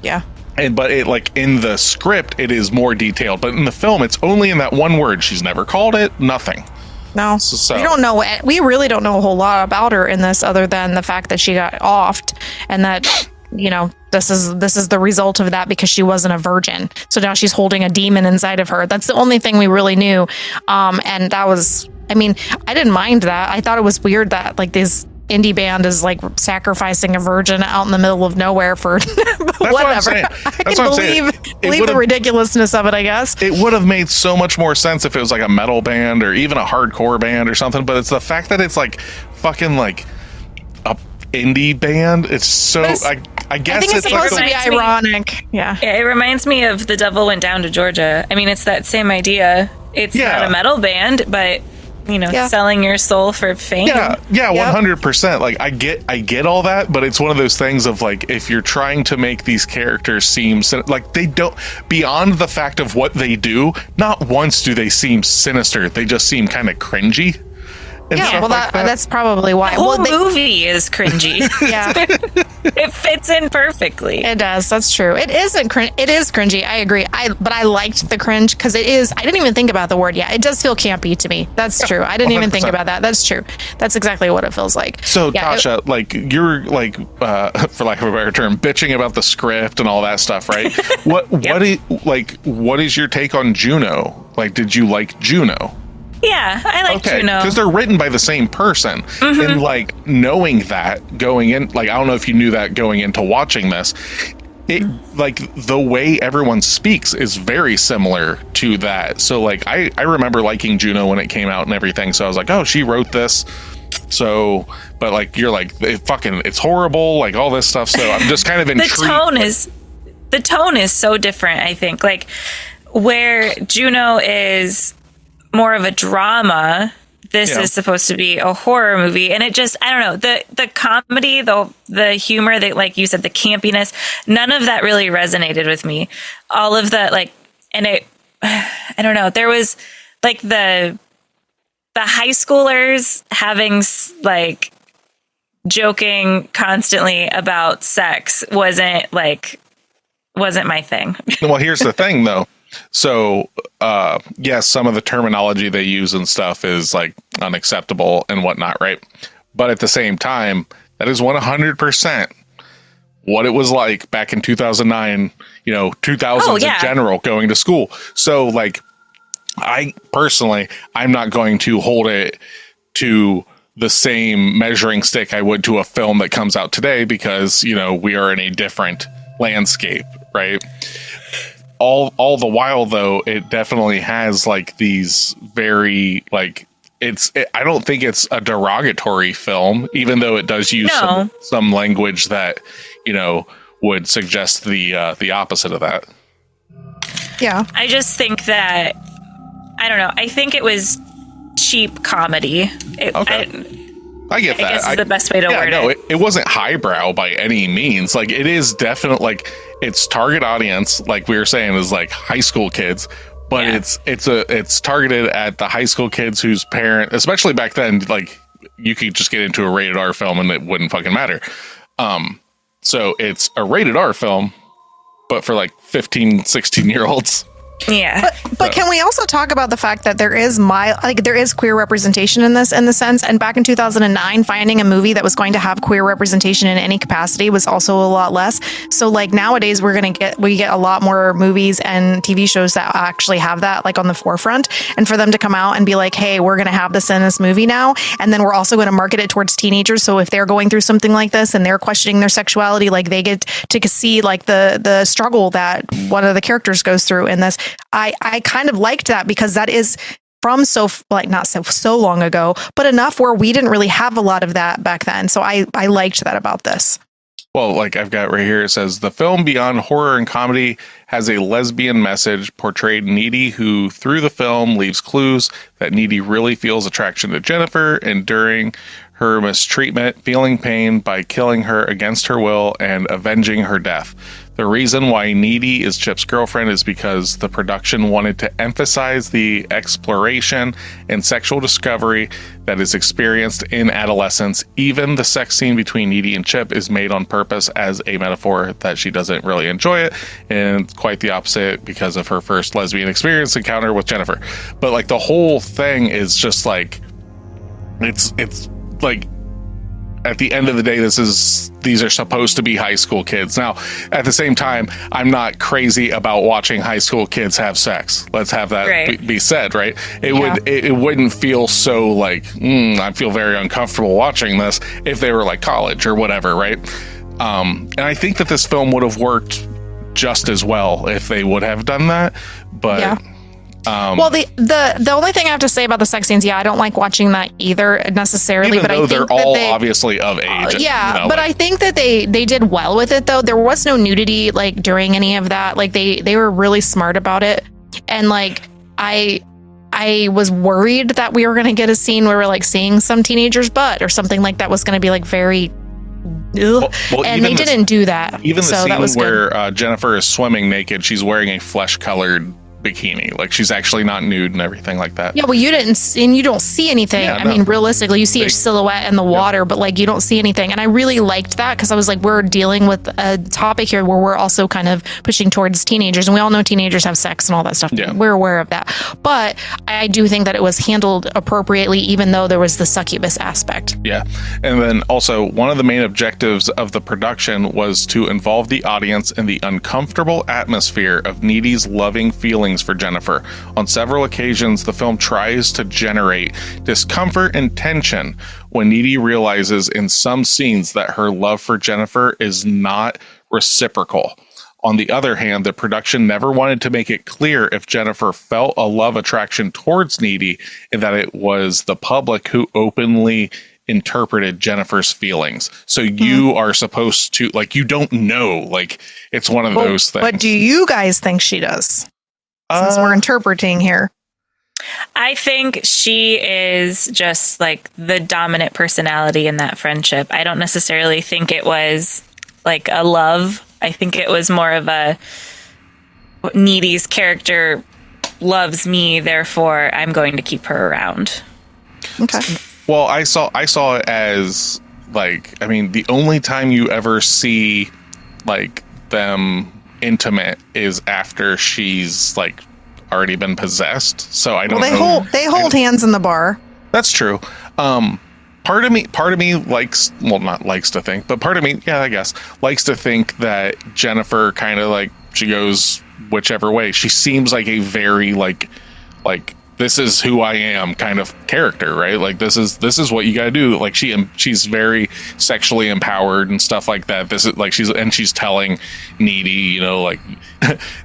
but it like in the script it is more detailed, but in the film it's only in that one word. She's never called it, nothing. No, so we don't know. We really don't know a whole lot about her in this, other than the fact that she got offed, and that, you know, this is the result of that because she wasn't a virgin. So now she's holding a demon inside of her. That's the only thing we really knew. And that was, I mean, I didn't mind that. I thought it was weird that like this indie band is like sacrificing a virgin out in the middle of nowhere for whatever. I can believe the ridiculousness of it, I guess. It would have made so much more sense if it was like a metal band or even a hardcore band or something, but it's the fact that it's like fucking like a indie band. It's so I guess I think it's supposed to be ironic. Yeah, it reminds me of The Devil Went Down to Georgia. I mean, it's that same idea. It's not a metal band, but you know, selling your soul for fame. Yeah, 100%. Like I get all that, but it's one of those things of like, if you're trying to make these characters seem like they don't, beyond the fact of what they do, not once do they seem sinister. They just seem kind of cringy. Yeah, well, that's probably why. The whole movie is cringy. Yeah, it fits in perfectly. It does. That's true. It isn't. It is cringy. I agree. But I liked the cringe because it is. I didn't even think about the word. Yeah, it does feel campy to me. That's true. I didn't 100%. Even think about that. That's true. That's exactly what it feels like. So, Tasha, like you're like, for lack of a better term, bitching about the script and all that stuff, right? What is your take on Juno? Like, did you like Juno? Yeah, I like Juno. Because they're written by the same person. Mm-hmm. And like knowing that going in, like, I don't know if you knew that going into watching this, it like the way everyone speaks is very similar to that. So like I remember liking Juno when it came out and everything. So I was like, oh, she wrote this. So, but like you're like, it's horrible, like all this stuff. So I'm just kind of intrigued. The tone is so different, I think. Like where Juno is more of a drama, this is supposed to be a horror movie, and it just, I don't know, the comedy, the humor, that, like you said, the campiness, none of that really resonated with me. All of that, like, and it, I don't know, there was like the high schoolers having like joking constantly about sex wasn't my thing. Well, here's the thing though. So, yes, some of the terminology they use and stuff is like unacceptable and whatnot, right? But at the same time, that is 100% what it was like back in 2009, 2000s in general, going to school. So like, I'm not going to hold it to the same measuring stick I would to a film that comes out today, because, we are in a different landscape, right? All the while, though, it definitely has like these very like I don't think it's a derogatory film, even though it does use some language that would suggest the opposite of that. Yeah, I just think that I don't know. I think it was cheap comedy. I get that. I guess is the best way to word it. It wasn't highbrow by any means. Like, it is definitely like its target audience, like we were saying, is like high school kids. But it's targeted at the high school kids whose parent, especially back then, like you could just get into a rated R film and it wouldn't fucking matter. So it's a rated R film, but for like 15, 16-year-olds. Yeah. But can we also talk about the fact that there is queer representation in this, in the sense, and back in 2009, finding a movie that was going to have queer representation in any capacity was also a lot less. So like nowadays we get a lot more movies and TV shows that actually have that like on the forefront, and for them to come out and be like, hey, we're going to have this in this movie now, and then we're also going to market it towards teenagers. So if they're going through something like this and they're questioning their sexuality, like they get to see like the struggle that one of the characters goes through in this. I kind of liked that, because that is from not so long ago, but enough where we didn't really have a lot of that back then. So I liked that about this. Well, like I've got right here, it says the film, beyond horror and comedy, has a lesbian message, portrayed Needy, who through the film leaves clues that Needy really feels attraction to Jennifer, enduring her mistreatment, feeling pain by killing her against her will, and avenging her death. The reason why Needy is Chip's girlfriend is because the production wanted to emphasize the exploration and sexual discovery that is experienced in adolescence. Even the sex scene between Needy and Chip is made on purpose as a metaphor that she doesn't really enjoy it, and quite the opposite because of her first lesbian experience encounter with Jennifer. But like the whole thing is just like, it's like, at the end of the day, these are supposed to be high school kids. Now, at the same time, I'm not crazy about watching high school kids have sex. Let's have that be said, right? It wouldn't feel so like, I feel very uncomfortable watching this if they were like college or whatever, right? And I think that this film would have worked just as well if they would have done that, but. Yeah. Well, the only thing I have to say about the sex scenes, I don't like watching that either necessarily. Even though they're all obviously of age. But I think that they did well with it, though. There was no nudity like during any of that. Like they were really smart about it, and like I was worried that we were going to get a scene where we're like seeing some teenager's butt or something like that was going to be like very. And they didn't do that. Even the scene where Jennifer is swimming naked, she's wearing a flesh-colored bikini, like she's actually not nude and everything like that. Yeah, well, you don't see anything. Yeah, I mean, realistically, you see a silhouette in the water, but like you don't see anything. And I really liked that, because I was like, we're dealing with a topic here where we're also kind of pushing towards teenagers, and we all know teenagers have sex and all that stuff. Yeah. We're aware of that, but I do think that it was handled appropriately, even though there was the succubus aspect. Yeah, and then also one of the main objectives of the production was to involve the audience in the uncomfortable atmosphere of Needy's loving feelings for Jennifer. On several occasions, the film tries to generate discomfort and tension when Needy realizes in some scenes that her love for Jennifer is not reciprocal. On the other hand, the production never wanted to make it clear if Jennifer felt a love attraction towards Needy, and that it was the public who openly interpreted Jennifer's feelings. So you are supposed to, like, you don't know, like, it's one of those things. But do you guys think she does? Since we're interpreting here. I think she is just like the dominant personality in that friendship. I don't necessarily think it was like a love. I think it was more of a Needy's character loves me, therefore I'm going to keep her around. Okay. Well, I saw it as like, I mean, the only time you ever see like them intimate is after she's like already been possessed. So I don't know. They hold hands in the bar. That's true. part of me likes, well, not likes to think, but part of me, yeah, I guess, likes to think that Jennifer kind of like, she goes whichever way. She seems like a very like this is who I am kind of character, right? Like this is what you gotta do. Like she's very sexually empowered and stuff like that. This is like she's telling Needy, you know, like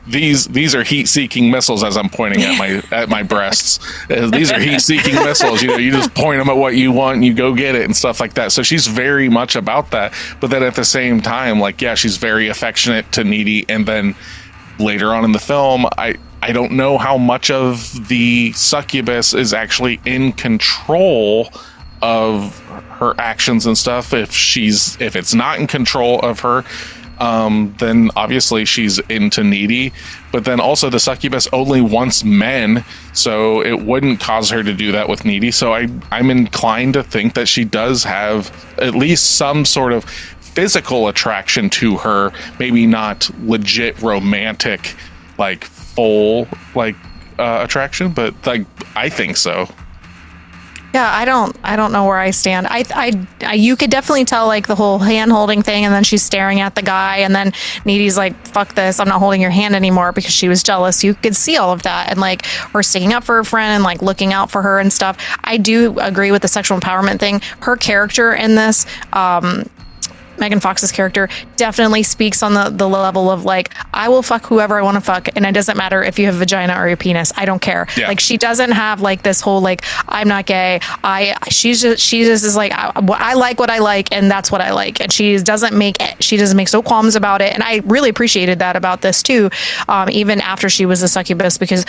these are heat-seeking missiles, as I'm pointing at my breasts. These are heat-seeking missiles. You know, you just point them at what you want and you go get it and stuff like that. So she's very much about that. But then at the same time, like, yeah, she's very affectionate to Needy. And then later on in the film, I don't know how much of the succubus is actually in control of her actions and stuff. If it's not in control of her, then obviously she's into Needy. But then also the succubus only wants men, so it wouldn't cause her to do that with Needy. So I'm inclined to think that she does have at least some sort of physical attraction to her, maybe not legit romantic, like full like attraction, but like I think so. Yeah, I don't know where I stand. I you could definitely tell like the whole hand holding thing, and then she's staring at the guy, and then Needy's like, "Fuck this! I'm not holding your hand anymore," because she was jealous. You could see all of that, and like her sticking up for her friend and like looking out for her and stuff. I do agree with the sexual empowerment thing. Her character in this, Megan Fox's character, definitely speaks on the level of like, I will fuck whoever I want to fuck, and it doesn't matter if you have a vagina or a penis. I don't care. Yeah. Like she doesn't have like this whole like, I'm not gay. She just is like, I like what I like, and that's what I like. And she doesn't make no qualms about it. And I really appreciated that about this too. Even after she was a succubus, because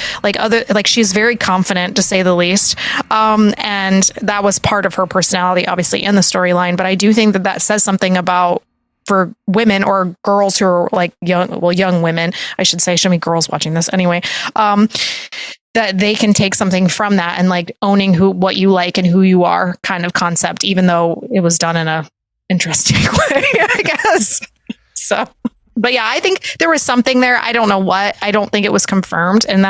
she's very confident, to say the least. And that was part of her personality, obviously, in the storyline. But I do think that says something about, for women or girls who are like young women, I should say, should be girls watching this anyway, that they can take something from that and like owning what you like and who you are kind of concept, even though it was done in a interesting way, I guess. So, but yeah, I think there was something there. I don't know what. I don't think it was confirmed. And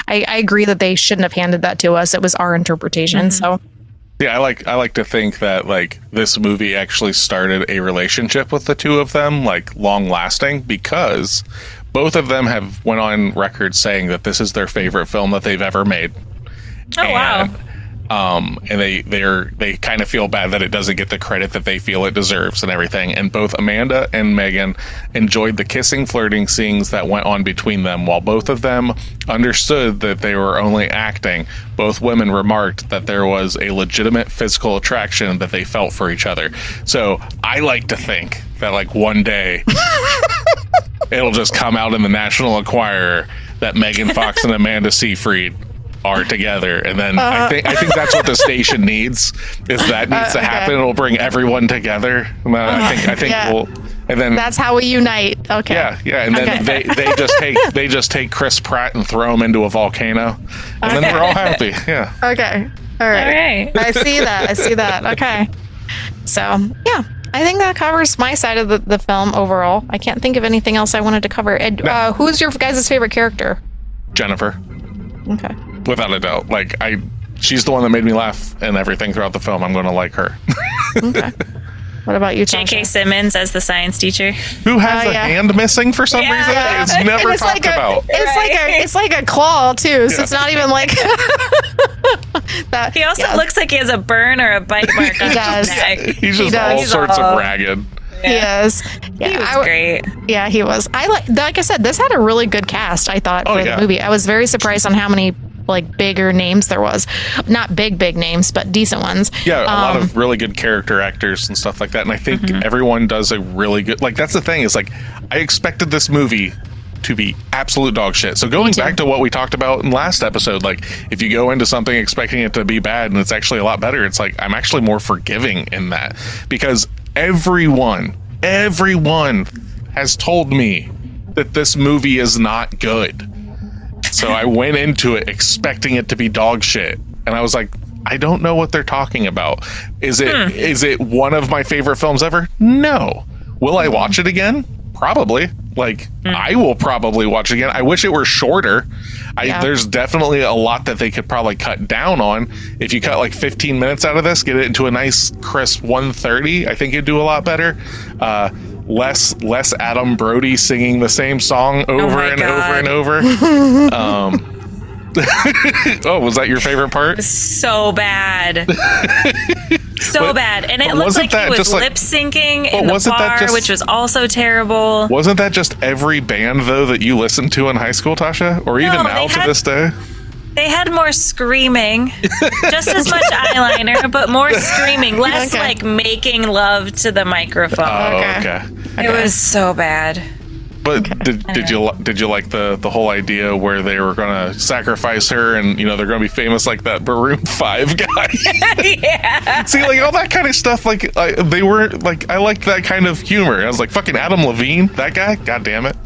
I agree that they shouldn't have handed that to us. It was our interpretation. Mm-hmm. So yeah, I like to think that like this movie actually started a relationship with the two of them, like long lasting, because both of them have went on record saying that this is their favorite film that they've ever made. Oh, wow. And they kind of feel bad that it doesn't get the credit that they feel it deserves and everything. And both Amanda and Megan enjoyed the kissing, flirting scenes that went on between them. While both of them understood that they were only acting, both women remarked that there was a legitimate physical attraction that they felt for each other. So I like to think that like one day it'll just come out in the National Enquirer that Megan Fox and Amanda Seyfried are together, and then I think that's what the station needs. Is that needs to happen? It'll bring everyone together. I think we'll, and then that's how we unite. Okay. Yeah, and then they just take Chris Pratt and throw him into a volcano, and then we're all happy. Yeah. Okay. All right. I see that. Okay. So yeah, I think that covers my side of the film overall. I can't think of anything else I wanted to cover. Who's your guys' favorite character? Jennifer. Okay. Without a doubt. Like she's the one that made me laugh and everything throughout the film. I'm going to like her. Okay. What about you, J.K. Simmons as the science teacher, who has a hand missing for some reason. It's never talked about. It's like a claw too, so it's not even like that. He also looks like he has a burn or a bite mark on his neck. He's just all sorts of ragged. Yeah. He is. Yeah, he was great. Yeah, he was. Like I said, this had a really good cast, I thought, for the movie. I was very surprised on how many like bigger names there was. Not big names, but decent ones. Yeah, a lot of really good character actors and stuff like that. And I think everyone does a really good, like, that's the thing, is like, I expected this movie to be absolute dog shit. So going back to what we talked about in last episode, like if you go into something expecting it to be bad and it's actually a lot better, it's like I'm actually more forgiving in that, because everyone has told me that this movie is not good. So I went into it expecting it to be dog shit, and I was like, I don't know what they're talking about. Is it one of my favorite films ever? No. Will I watch it again? Probably. Like, I will probably watch it again. I wish it were shorter. There's definitely a lot that they could probably cut down on. If you cut like 15 minutes out of this, get it into a nice crisp 1:30, I think it'd do a lot better. Less Adam Brody singing the same song over and over and over. Oh, was that your favorite part? So bad. Bad. And it looked like he was lip syncing in the bar, which was also terrible. Wasn't that just every band, though, that you listened to in high school, Tasha? Or even now to this day? They had more screaming, just as much eyeliner, but more screaming, less like making love to the microphone. Oh, okay. It was so bad. But did you like the whole idea where they were going to sacrifice her and they're going to be famous like that Maroon 5 guy? Yeah. See, like all that kind of stuff. Like they were like, I liked that kind of humor. I was like, fucking Adam Levine, that guy. God damn it.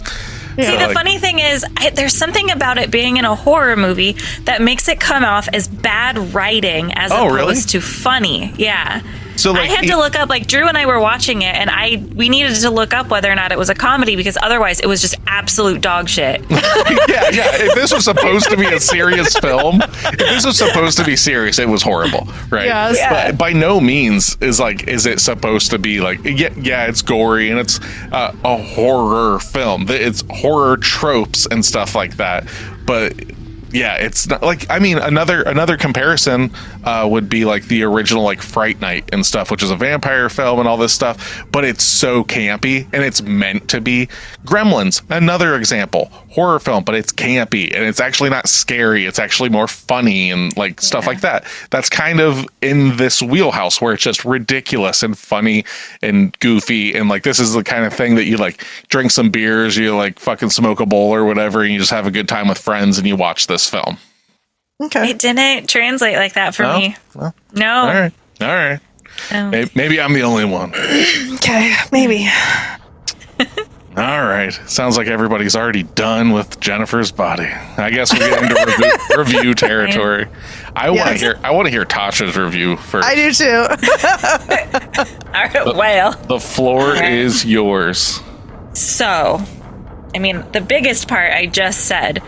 Yeah. See, the funny thing is, there's something about it being in a horror movie that makes it come off as bad writing as opposed to funny. Yeah. So I had to look up, like Drew and I were watching it, and we needed to look up whether or not it was a comedy because otherwise it was just absolute dog shit. Yeah. If this was supposed to be a serious film, if this was supposed to be serious, it was horrible, right? Yes. Yeah. But by no means is it supposed to be like, yeah, it's gory and it's a horror film. It's horror tropes and stuff like that, but. Yeah, it's not like, I mean, another comparison would be like the original like Fright Night and stuff, which is a vampire film and all this stuff, but it's so campy and it's meant to be. Gremlins, another example, horror film, but it's campy and it's actually not scary. It's actually more funny and like stuff like that. That's kind of in this wheelhouse where it's just ridiculous and funny and goofy. And like, this is the kind of thing that you like drink some beers, you like fucking smoke a bowl or whatever, and you just have a good time with friends and you watch this film. Okay. It didn't translate like that for me. Well, no. All right. No. Maybe I'm the only one. Okay, maybe. All right. Sounds like everybody's already done with Jennifer's body. I guess we get into review territory. I want to hear Tasha's review first. I do too. All right, well. The floor is yours. So, I mean, the biggest part I just said,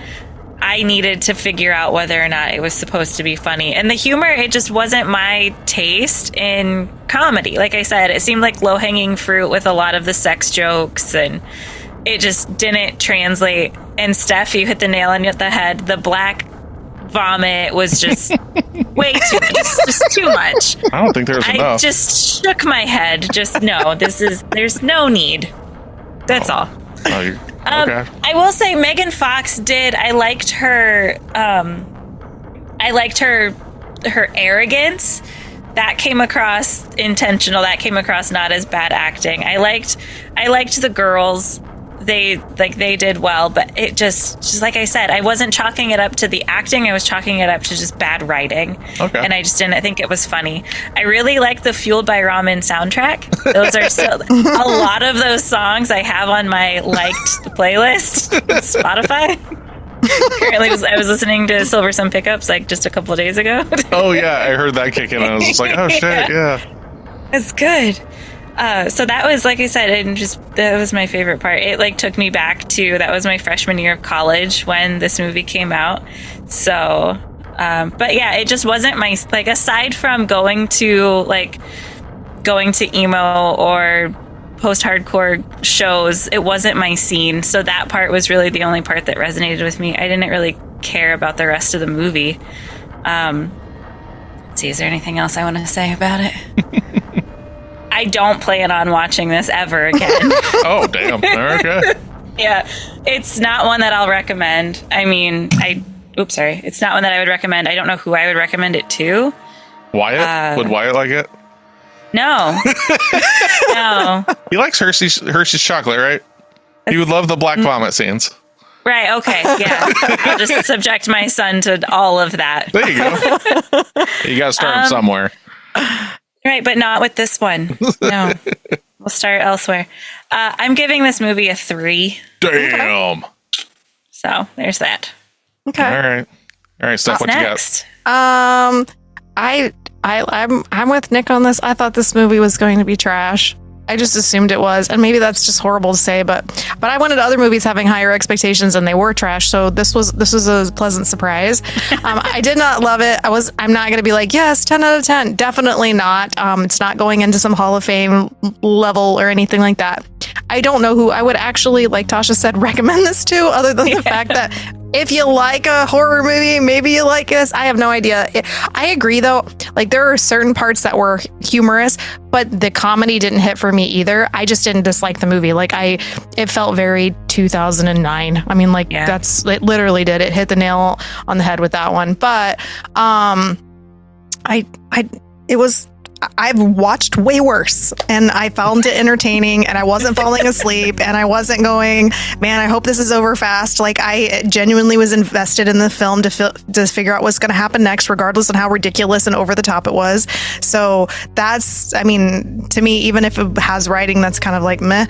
I needed to figure out whether or not it was supposed to be funny. And the humor, it just wasn't my taste in comedy. Like I said, it seemed like low-hanging fruit with a lot of the sex jokes, and it just didn't translate. And Steph, you hit the nail on the head. The black vomit was just way too much. Just too much. I don't think there's enough. I just shook my head. Just, no, there's no need. That's all. Okay. I will say Megan Fox I liked her. I liked her arrogance. That came across intentional. That came across not as bad acting. I liked the girls. They did well, but it just like I said, I wasn't chalking it up to the acting. I was chalking it up to just bad writing. Okay. And I just didn't think it was funny. I really like the Fueled by Ramen soundtrack. Those are still a lot of those songs I have on my liked playlist on Spotify. Currently, I was listening to Silver Sun Pickups like just a couple of days ago. Oh yeah, I heard that kick in. I was just like, oh shit, yeah. It's good. So that was, like I said, and that was my favorite part. It like took me back to, that was my freshman year of college when this movie came out. So, but yeah, it just wasn't my, like, aside from going to emo or post-hardcore shows, it wasn't my scene. So that part was really the only part that resonated with me. I didn't really care about the rest of the movie. Let's see, is there anything else I want to say about it? I don't plan on watching this ever again. Oh, damn. Okay. Yeah. It's not one that I'll recommend. I mean, it's not one that I would recommend. I don't know who I would recommend it to. Wyatt? Would Wyatt like it? No. No. He likes Hershey's chocolate, right? He would love the black vomit scenes. Right. Okay. Yeah. I'll just subject my son to all of that. There you go. You got to start him somewhere. Right, but not with this one. No. We'll start elsewhere. I'm giving this movie a 3. Damn. Okay. So there's that. Okay. All right, Steph, what next? you got? I'm with Nick on this. I thought this movie was going to be trash. I just assumed it was, and maybe that's just horrible to say, but I went into other movies having higher expectations and they were trash. So this was a pleasant surprise. I did not love it. I'm not going to be like, yes, 10 out of 10. Definitely not. It's not going into some Hall of Fame level or anything like that. I don't know who I would actually, like Tasha said, recommend this to, other than the fact that if you like a horror movie, maybe you like this. I have no idea. I agree, though. Like, there are certain parts that were humorous, but the comedy didn't hit for me either. I just didn't dislike the movie. Like, it felt very 2009. I mean, like, it literally did. It hit the nail on the head with that one. But I've watched way worse, and I found it entertaining, and I wasn't falling asleep, and I wasn't going, man, I hope this is over fast. Like, I genuinely was invested in the film to figure out what's going to happen next, regardless of how ridiculous and over the top it was. So that's, I mean, to me, even if it has writing that's kind of like meh,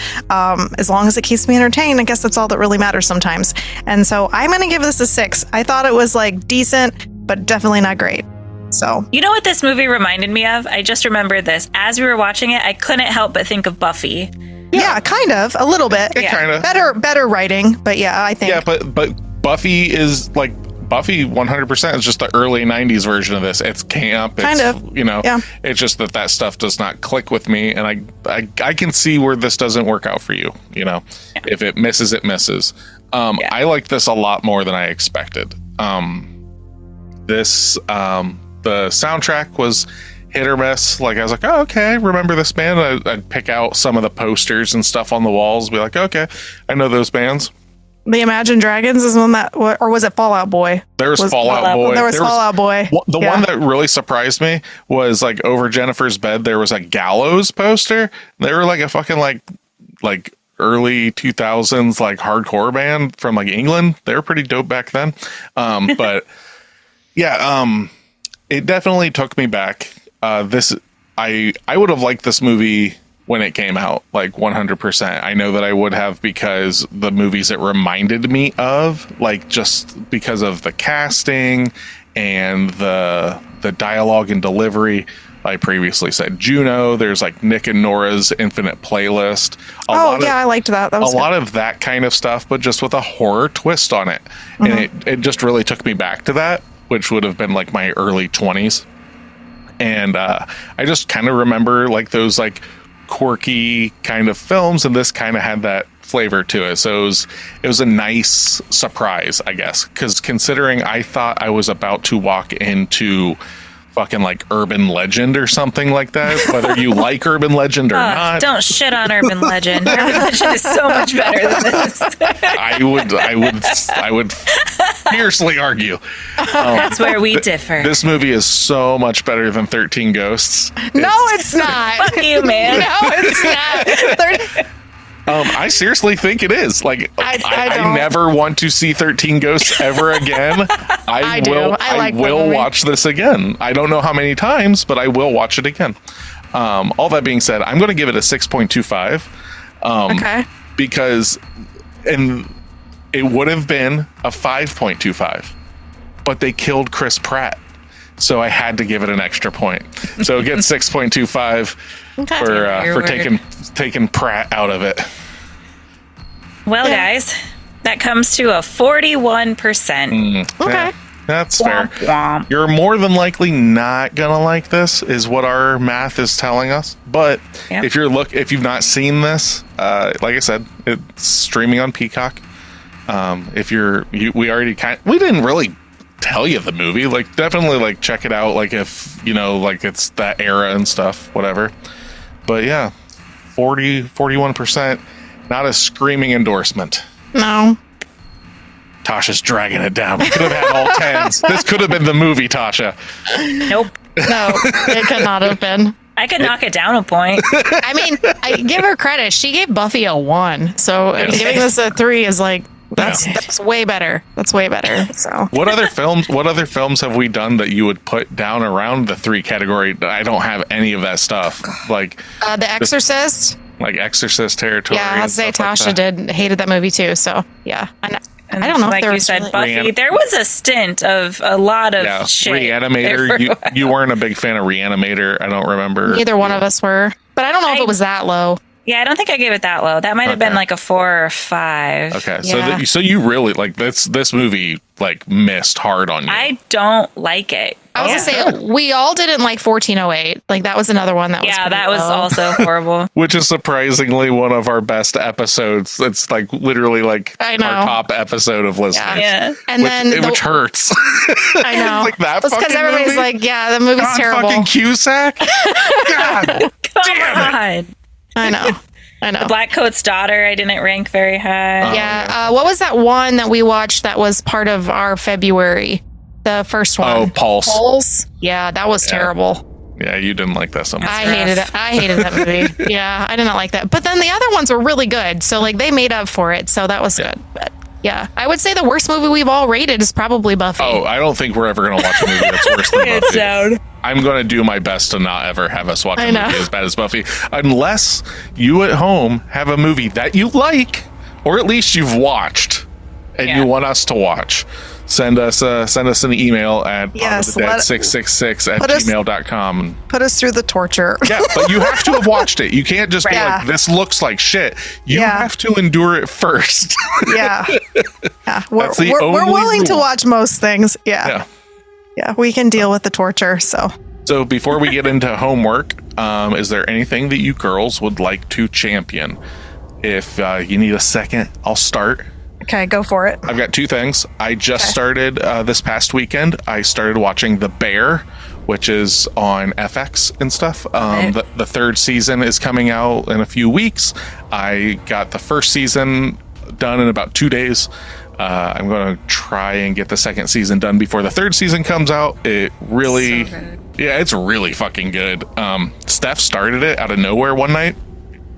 as long as it keeps me entertained, I guess that's all that really matters sometimes. And so I'm going to give this a 6. I thought it was like decent, but definitely not great. So, you know what this movie reminded me of? I just remembered this. As we were watching it, I couldn't help but think of Buffy. Yeah, kind of. A little bit. Yeah, kind of. Better writing, but yeah, I think. Yeah, but Buffy is like, Buffy 100% is just the early 90s version of this. It's camp. It's, kind of. You know, yeah. It's just that stuff does not click with me. And I can see where this doesn't work out for you. You know, if it misses, it misses. I like this a lot more than I expected. The soundtrack was hit or miss. Like, I was like, oh, okay, I remember this band. I'd pick out some of the posters and stuff on the walls, be like, okay, I know those bands. The Imagine Dragons is one that, or was it Fall Out Boy? There was Fall Out Boy. There was Fall Out Boy. The one that really surprised me was, like, over Jennifer's bed, there was a Gallows poster. They were like a fucking like early 2000s like hardcore band from like England. They were pretty dope back then. But yeah, it definitely took me back. I would have liked this movie when it came out, like 100%. I know that I would have, because the movies it reminded me of, like, just because of the casting and the dialogue and delivery. I previously said Juno. There's like Nick and Nora's Infinite Playlist. I liked that. That was a lot of that kind of stuff, but just with a horror twist on it. Mm-hmm. And it just really took me back to that, which would have been like my early 20s. And I just kind of remember like those like quirky kind of films, and this kind of had that flavor to it. So it was a nice surprise, I guess, because considering I thought I was about to walk into fucking like urban legend or something like that, whether you like urban legend or not. Don't shit on urban legend. Urban legend is so much better than this. I would fiercely argue. That's where we differ. This movie is so much better than 13 Ghosts. No, it's not. Fuck you, man. No, it's not. I seriously think it is. Like, I never want to see 13 Ghosts ever again. I will watch this again. I don't know how many times, but I will watch it again. All that being said, I'm going to give it a 6.25. Okay. Because, and it would have been a 5.25, but they killed Chris Pratt. So I had to give it an extra point. So it gets 6.25 for taking Pratt out of it. Well, guys, that comes to a 41%. Okay. Yeah, that's fair. Womp. You're more than likely not gonna like this, is what our math is telling us. But if you've not seen this, like I said, it's streaming on Peacock. We didn't really tell you the movie. Like, definitely like check it out. Like, if you know, like it's that era and stuff, whatever. But yeah, 41%. Not a screaming endorsement. No. Tasha's dragging it down. We could have had all 10s. This could have been the movie, Tasha. Nope. No, it could not have been. I could knock it down a point. I mean, I give her credit. She gave Buffy a 1. So giving this a 3 is like, that's way better. That's way better. So What other films have we done that you would put down around the 3 category? I don't have any of that stuff. Like The Exorcist. Like Exorcist territory. Yeah, I'd say Tasha hated that movie too. So yeah, I don't know. Like if you said, Buffy. There was a stint of a lot of shit. Reanimator. You weren't a big fan of Reanimator. I don't remember. Neither one of us were, but I don't know if it was that low. Yeah, I don't think I gave it that low. That might have been like a 4 or 5. Okay, Yeah. so you really like this movie like missed hard on you. I don't like it. I was gonna say we all didn't like 1408. Like that was another one that was pretty that was low. also horrible. Which is surprisingly one of our best episodes. It's like literally like I know. our top episode of listeners. Yeah. And which hurts. I know. Like that It's because fucking everybody's movie? like, yeah, the movie's God terrible. fucking Cusack. God Come damn it. on. I know. I know. Black Coat's Daughter, I didn't rank very high. Yeah. What was that one that we watched that was part of our February? The first one. Oh, Pulse. Yeah, that was terrible. Yeah, you didn't like that so much. I hated it. I hated that movie. Yeah, I did not like that. But then the other ones were really good. So like they made up for it. So that was good. But yeah, I would say the worst movie we've all rated is probably Buffy. Oh, I don't think we're ever going to watch a movie that's worse than It's Buffy. down. I'm going to do my best to not ever have us watch a I movie know. as bad as Buffy, unless you at home have a movie that you like, or at least you've watched, and Yeah. you want us to watch. Send us an email at podofthedead666 at put us- gmail.com. Put us through the torture. Yeah, but you have to have watched it. You can't just be Yeah. like, this looks like shit. You Yeah. have to endure it first. Yeah. Yeah. We're, That's the we're only willing to rule. watch most things. Yeah. Yeah. Yeah. We can deal with the torture. So So before we get into homework, is there anything that you girls would like to champion? If you need a second, I'll start. okay, go for it. I've got 2 things. I just started this past weekend. I started watching The Bear, which is on FX and stuff. The 3rd season is coming out in a few weeks. I got the 1st season done in about 2 days. I'm going to try and get the 2nd season done before the 3rd season comes out. It really, yeah, it's really fucking good. Steph started it out of nowhere one night.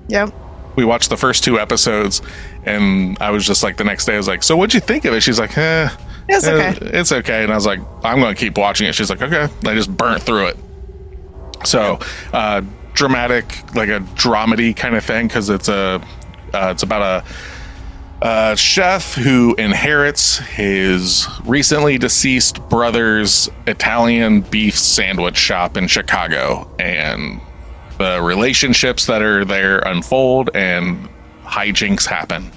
Yep. We watched the first 2 episodes, and I was just like, the next day, I was like, so what'd you think of it? She's like, It's okay. It's okay. And I was like, I'm going to keep watching it. She's like, okay. And I just burnt through it. So, dramatic, like a dramedy kind of thing, because it's about a chef who inherits his recently deceased brother's Italian beef sandwich shop in Chicago, and the relationships that are there unfold and hijinks happen.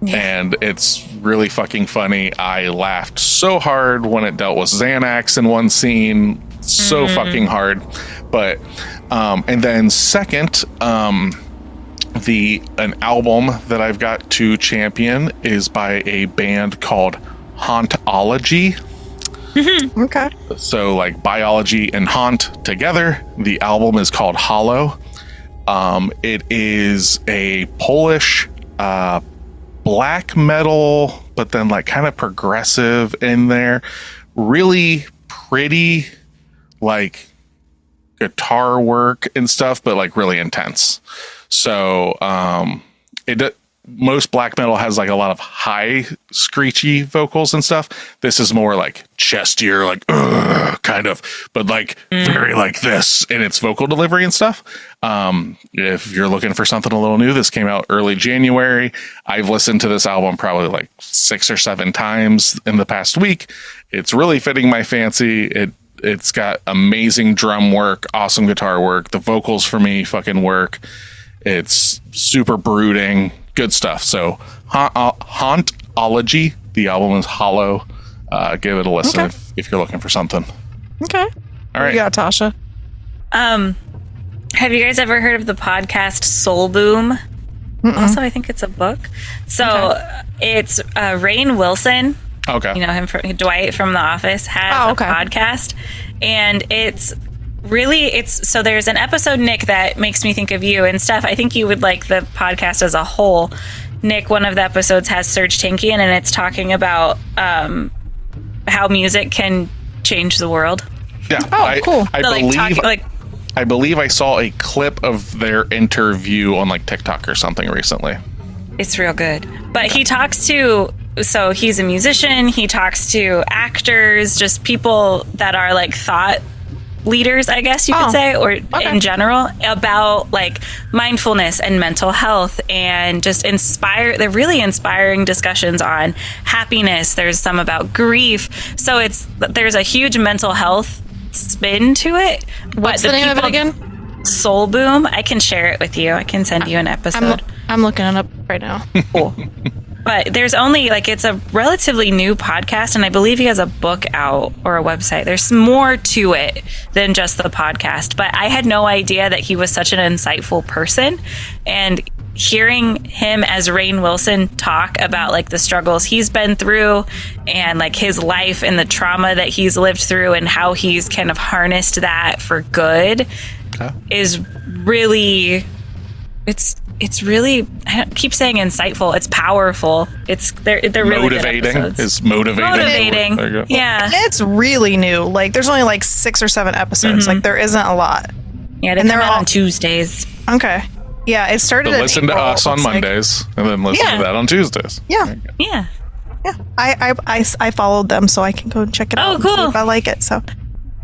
And it's really fucking funny. I laughed so hard when it dealt with Xanax in one scene. So fucking hard. But and then second, an album that I've got to champion is by a band called Hauntology. Okay. So like biology and haunt together. The album is called Hollow. It is a Polish black metal, but then like kind of progressive in there. Really pretty, like guitar work and stuff, but like really intense. So most black metal has like a lot of high screechy vocals and stuff. This is more like chestier, like kind of, but like very like this in its vocal delivery and stuff. If you're looking for something a little new, this came out early January. I've listened to this album probably like 6 or 7 times in the past week. It's really fitting my fancy. It's got amazing drum work, awesome guitar work. The vocals for me fucking work. It's super brooding. Good stuff. So Hauntology, the album is Hollow. Give it a listen if you're looking for something. Okay. All right. You got Tasha. Have you guys ever heard of the podcast Soul Boom? Also, I think it's a book. So it's Rainn Wilson. Okay. You know him, Dwight from The Office, has a podcast, and it's so there's an episode, Nick, that makes me think of you and Steph. I think you would like the podcast as a whole. Nick, one of the episodes has Serge Tankian, and it's talking about how music can change the world. Yeah. Oh, cool. I believe I saw a clip of their interview on like TikTok or something recently. It's real good. But he talks to, so he's a musician, he talks to actors, just people that are like thought leaders, I guess you could say, or in general, about like mindfulness and mental health, and just they're really inspiring discussions on happiness. There's some about grief. So there's a huge mental health spin to it. What's the name of it again? Soul Boom. I can share it with you. I can send you an episode. I'm looking it up right now. Cool. But there's only it's a relatively new podcast, and I believe he has a book out or a website. There's more to it than just the podcast. But I had no idea that he was such an insightful person, and hearing him as Rainn Wilson talk about the struggles he's been through and his life and the trauma that he's lived through and how he's kind of harnessed that for good is really, it's really, I keep saying insightful. It's powerful. They're really motivating. Good episodes. It's motivating. Motivating. Yeah. It's really new. There's only 6 or 7 episodes. There isn't a lot. Yeah, they come out on Tuesdays. Okay. Yeah, it started. So listen to us on Mondays, and then listen to that on Tuesdays. Yeah. Yeah. Yeah. I followed them, so I can go check it out. Cool. And see if I like it. So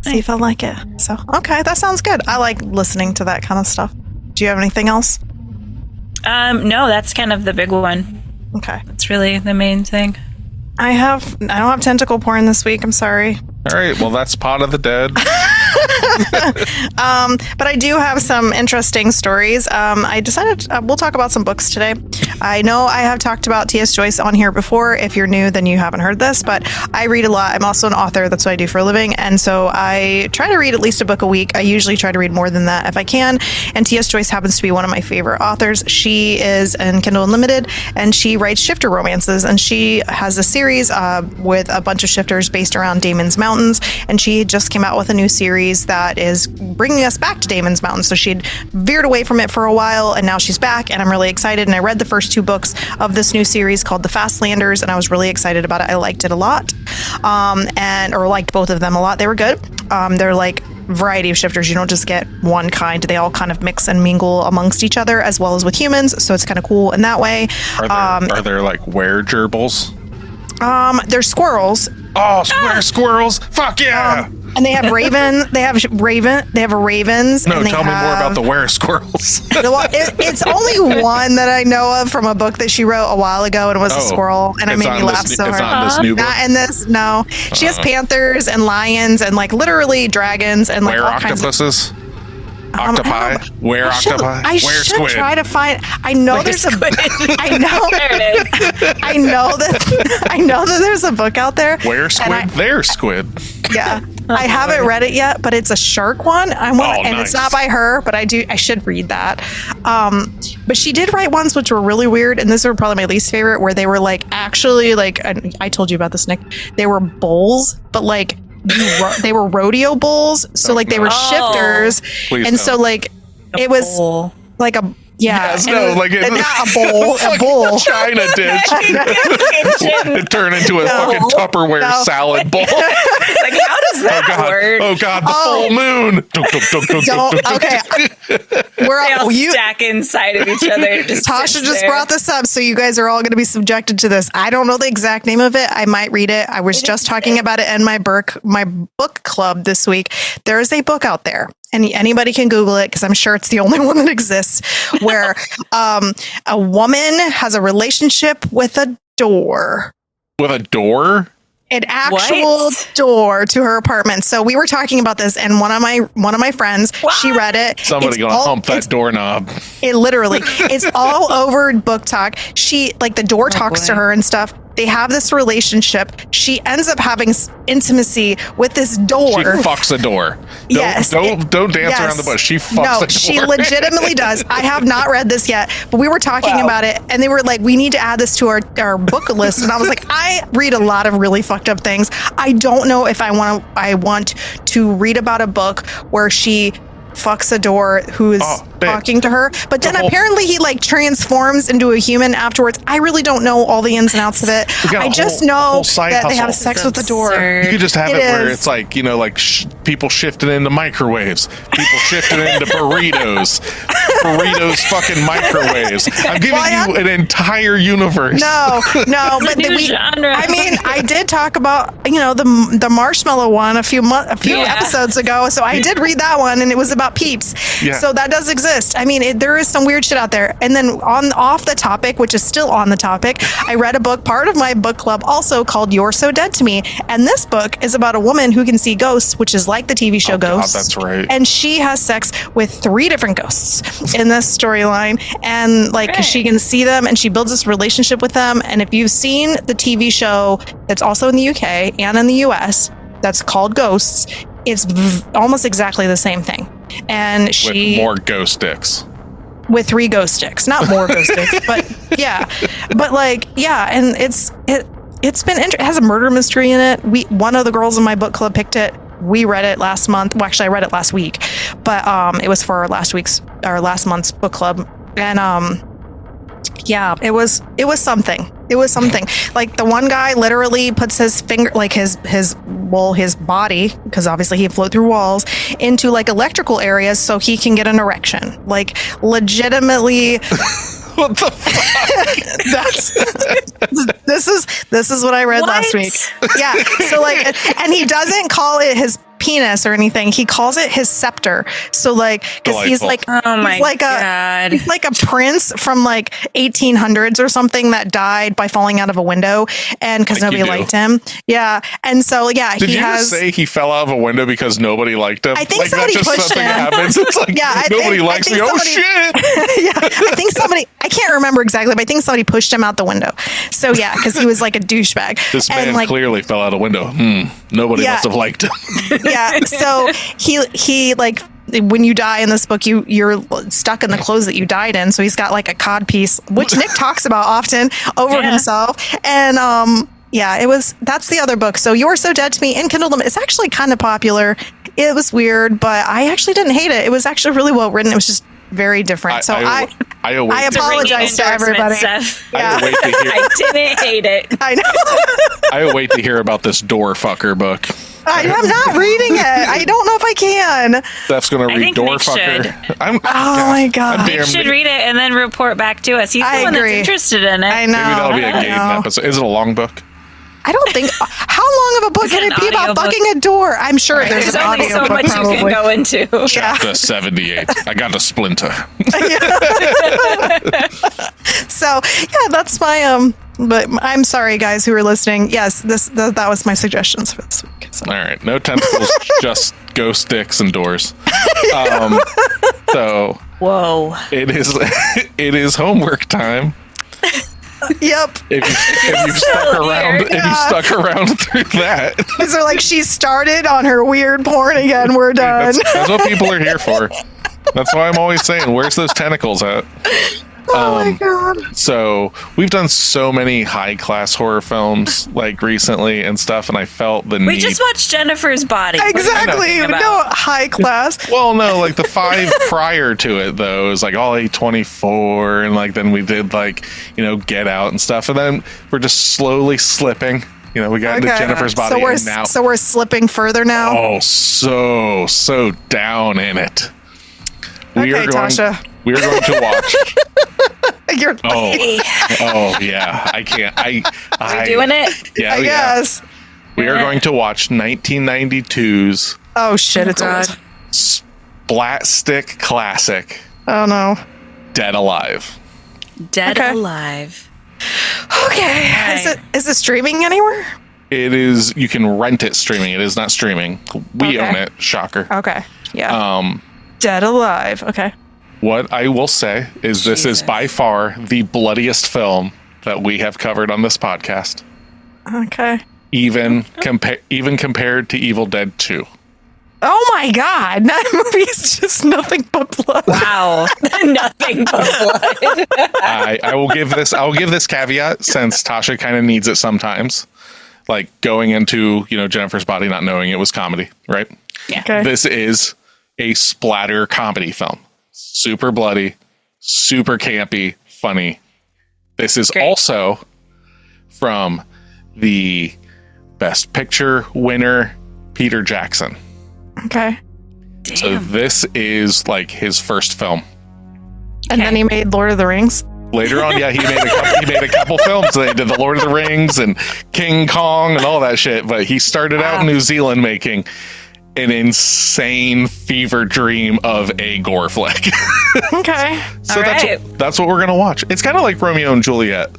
see if I like it. So okay, that sounds good. I like listening to that kind of stuff. Do you have anything else? No, that's kind of the big one. Okay. That's really the main thing. I don't have tentacle porn this week. I'm sorry. All right. Well, that's Pod of the Dead. But I do have some interesting stories. I decided we'll talk about some books today. I know I have talked about T.S. Joyce on here before. If you're new, then you haven't heard this, but I read a lot. I'm also an author. That's what I do for a living. And so I try to read at least a book a week. I usually try to read more than that if I can. And T.S. Joyce happens to be one of my favorite authors. She is in Kindle Unlimited, and she writes shifter romances. And she has a series with a bunch of shifters based around Damon's Mountains. And she just came out with a new series that is bringing us back to Damon's Mountains. So she'd veered away from it for a while, and now she's back, and I'm really excited. And I read the first 2 books of this new series called The Fastlanders, and I was really excited about it. I liked it a lot, or liked both of them a lot. They were good. They're variety of shifters. You don't just get one kind. They all kind of mix and mingle amongst each other as well as with humans. So it's kind of cool in that way. Are there were-gerbils? They're squirrels. Oh, squirrels! Fuck yeah! And they have ravens. They have ravens. No, and they tell me more about the were-squirrels. It's only one that I know of from a book that she wrote a while ago, and it was a squirrel, and it made me laugh so hard. It's not in this new book? Not in this, no. She has panthers and lions and literally dragons and were all kinds of... octopuses? Octopi? Octopi? I should try to find. I know there's a. I know. There it is. I know that there's a book out there. Where squid? There squid. Yeah. I haven't read it yet, but it's a shark one. And it's not by her, but I should read that. But she did write ones which were really weird, and this were probably my least favorite, where they were actually and I told you about this, Nick. They were bulls, but they were rodeo bulls, so they were shifters. Please and don't. so it was bull. like a Yes, and no, it was, not a bowl, a bull. China dish. It turned into a fucking Tupperware salad bowl. It's how does that work? Oh God, the full moon. Okay, they all stack inside of each other. Tasha just brought this up, so you guys are all going to be subjected to this. I don't know the exact name of it. I might read it. I was just talking about it in my book club this week. There is a book out there. And anybody can Google it because I'm sure it's the only one that exists, where a woman has a relationship with a door. With a door? An actual door to her apartment. So we were talking about this, and one of my friends, she read it. Somebody gonna hump that doorknob. It literally, it's all over Book Talk. She the door talks to her and stuff. They have this relationship. She ends up having intimacy with this door. She fucks a door. Don't dance around the bush. She fucks a door. She legitimately does. I have not read this yet, but we were talking about it, and they were like, we need to add this to our book list. And I was like, I read a lot of really fucked up things. I don't know if I want to read about a book where she fucks a door who is talking to her, but then apparently he transforms into a human afterwards. I really don't know all the ins and outs of it. I just know that they have sex with the door. You could just have it where it's people shifting into microwaves, people shifting into burritos, burritos fucking microwaves. I'm giving you an entire universe. No, but new genre. I mean, I did talk about the marshmallow one a few episodes ago. So I did read that one, and it was about Peeps. Yeah. So that does exist. I mean, there is some weird shit out there. And then off the topic, which is still on the topic, I read a book, part of my book club, also called "You're So Dead to Me," and this book is about a woman who can see ghosts, which is like the TV show Ghosts. God, that's right. And she has sex with 3 different ghosts in this storyline, and she can see them, and she builds this relationship with them. And if you've seen the TV show that's also in the UK and in the US that's called Ghosts, it's almost exactly the same thing. And she with more ghost sticks. With 3 ghost sticks, not more ghost sticks, but and it's been it has a murder mystery in it. One of the girls in my book club picked it. We read it last month. Well, actually, I read it last week, but it was for last month's book club, and it was something. It was something. Like, the one guy literally puts his finger, like his body, because obviously he float through walls, into like electrical areas so he can get an erection. Like, legitimately. What the fuck? This is what I read last week. Yeah. So and he doesn't call it his penis or anything. He calls it his scepter. So because he's like, he's like a prince from 1800s or something that died by falling out of a window, and because nobody liked him. Yeah. And so Did you just say he fell out of a window because nobody liked him? I think somebody pushed him. Happens. It's nobody likes me. Oh shit! Yeah, I think somebody. I can't remember exactly, but I think somebody pushed him out the window. So because he was like a douchebag. This man clearly fell out a window. Nobody must have liked him. Yeah. So he when you die in this book, you're stuck in the clothes that you died in. So he's got like a cod piece, which Nick talks about often, over himself. And that's the other book. So You're So Dead to Me in Kindle. It's actually kind of popular. It was weird, but I actually didn't hate it. It was actually really well written. It was just very different. I apologize to everybody. I didn't hate it. I know. I await to hear about this door fucker book. I'm not reading it. I don't know if I can. Steph's going to read Door Fucker. My God. You should read it and then report back to us. He's the one that's interested in it. I know. Maybe that'll be a game episode. Is it a long book? I don't think. How long of a book can it be about fucking a door? I'm sure there's an only audio so much probably. you can go into. Chapter 78. I got a splinter. So that's my But I'm sorry, guys who are listening. Yes, that was my suggestions for this week. So. All right, no tentacles, just ghost sticks and doors. So whoa, it is homework time. Yep. If you stuck around through that, because they're like, she started on her weird porn again. We're done. That's what people are here for. That's why I'm always saying, where's those tentacles at? Oh my God. So we've done so many high class horror films recently and stuff, and I felt the need. We just watched Jennifer's Body. Exactly. No high class. Well, no, the 5 prior to it though is all A24, and then we did Get Out and stuff, and then we're just slowly slipping. We got into Jennifer's Body, so we're slipping further now. Oh, so down in it. Tasha. We are going to watch. Oh yeah. I can't. Are we doing it? Yeah, I guess. We are going to watch 1992's. Oh shit! It's old. Splatstick classic. Oh no. Dead Alive. Dead Alive. Okay. Right. Is it streaming anywhere? It is. You can rent it streaming. It is not streaming. We own it. Shocker. Okay. Yeah. Dead Alive. Okay. What I will say is this is by far the bloodiest film that we have covered on this podcast. Okay. Even compared to Evil Dead 2. Oh my God. That movie is just nothing but blood. Wow. Nothing but blood. I will give this caveat, since Tasha kind of needs it sometimes. Going into, Jennifer's Body, not knowing it was comedy, right? Yeah. Okay. This is a splatter comedy film. Super bloody, super campy, funny. This is also from the Best Picture winner, Peter Jackson. Okay. Damn. So this is his first film. And then he made Lord of the Rings. Later on, yeah, he made a couple films. They did the Lord of the Rings and King Kong and all that shit. But he started out in New Zealand making an insane fever dream of a gore flick. Okay. So that's what we're gonna watch. It's kind of like Romeo and Juliet.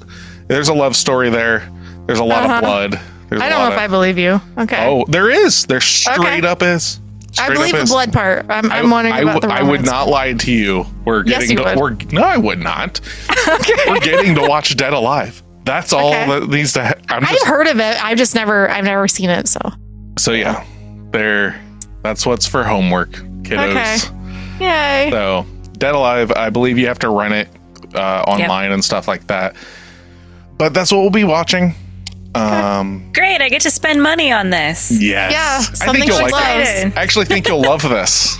There's a love story there. There's a lot of blood. I don't know if I believe you. Okay. Oh, there is. There straight up is. I believe the blood part. I'm wondering about the romance. I would not lie to you. No, I would not. Okay. We're getting to watch Dead Alive. That's all that needs to I've heard of it. I've never seen it. So yeah, that's what's for homework, kiddos. Okay. Yay. So Dead Alive, I believe you have to rent it online and stuff like that. But that's what we'll be watching. Great, I get to spend money on this. Yes. Yeah, I think you'll like it. I actually think you'll love this.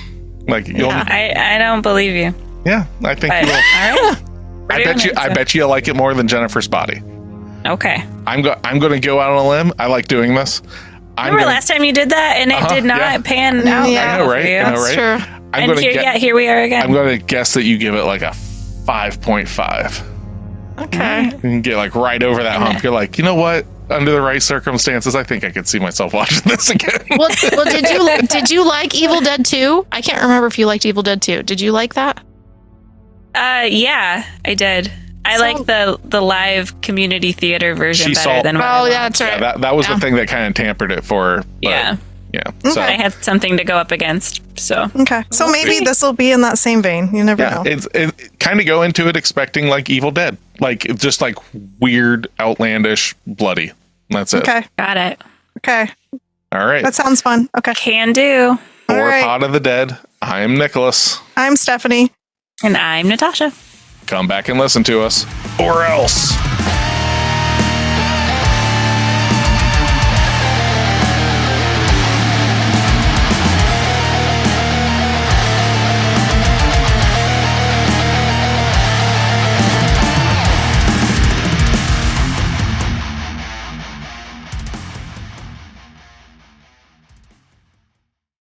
I don't believe you. Yeah, I think you will. All right. I bet you like it more than Jennifer's Body. Okay. I'm going to go out on a limb. I like doing this. Remember last time you did that and it did not pan out. Yeah, I know, right? That's true. Here we are again. I'm going to guess that you give it like a 5.5. Okay. You can get like right over that hump. You're like, you know what? Under the right circumstances, I think I could see myself watching this again. Well, did you like Evil Dead 2? I can't remember if you liked Evil Dead 2. Did you like that? Yeah, I did. I like the live community theater version better than what that's right. Yeah, that was the thing that kind of tampered it for her. Yeah. So I had something to go up against. So so maybe this will be in that same vein. You never know. It kind of go into it expecting like Evil Dead, like just like weird, outlandish, bloody. That's it. Okay, got it. Okay, all right. That sounds fun. Okay, can do. For Pod of the Dead, I'm Nicholas. I'm Stephanie, and I'm Natasha. Come back and listen to us, or else.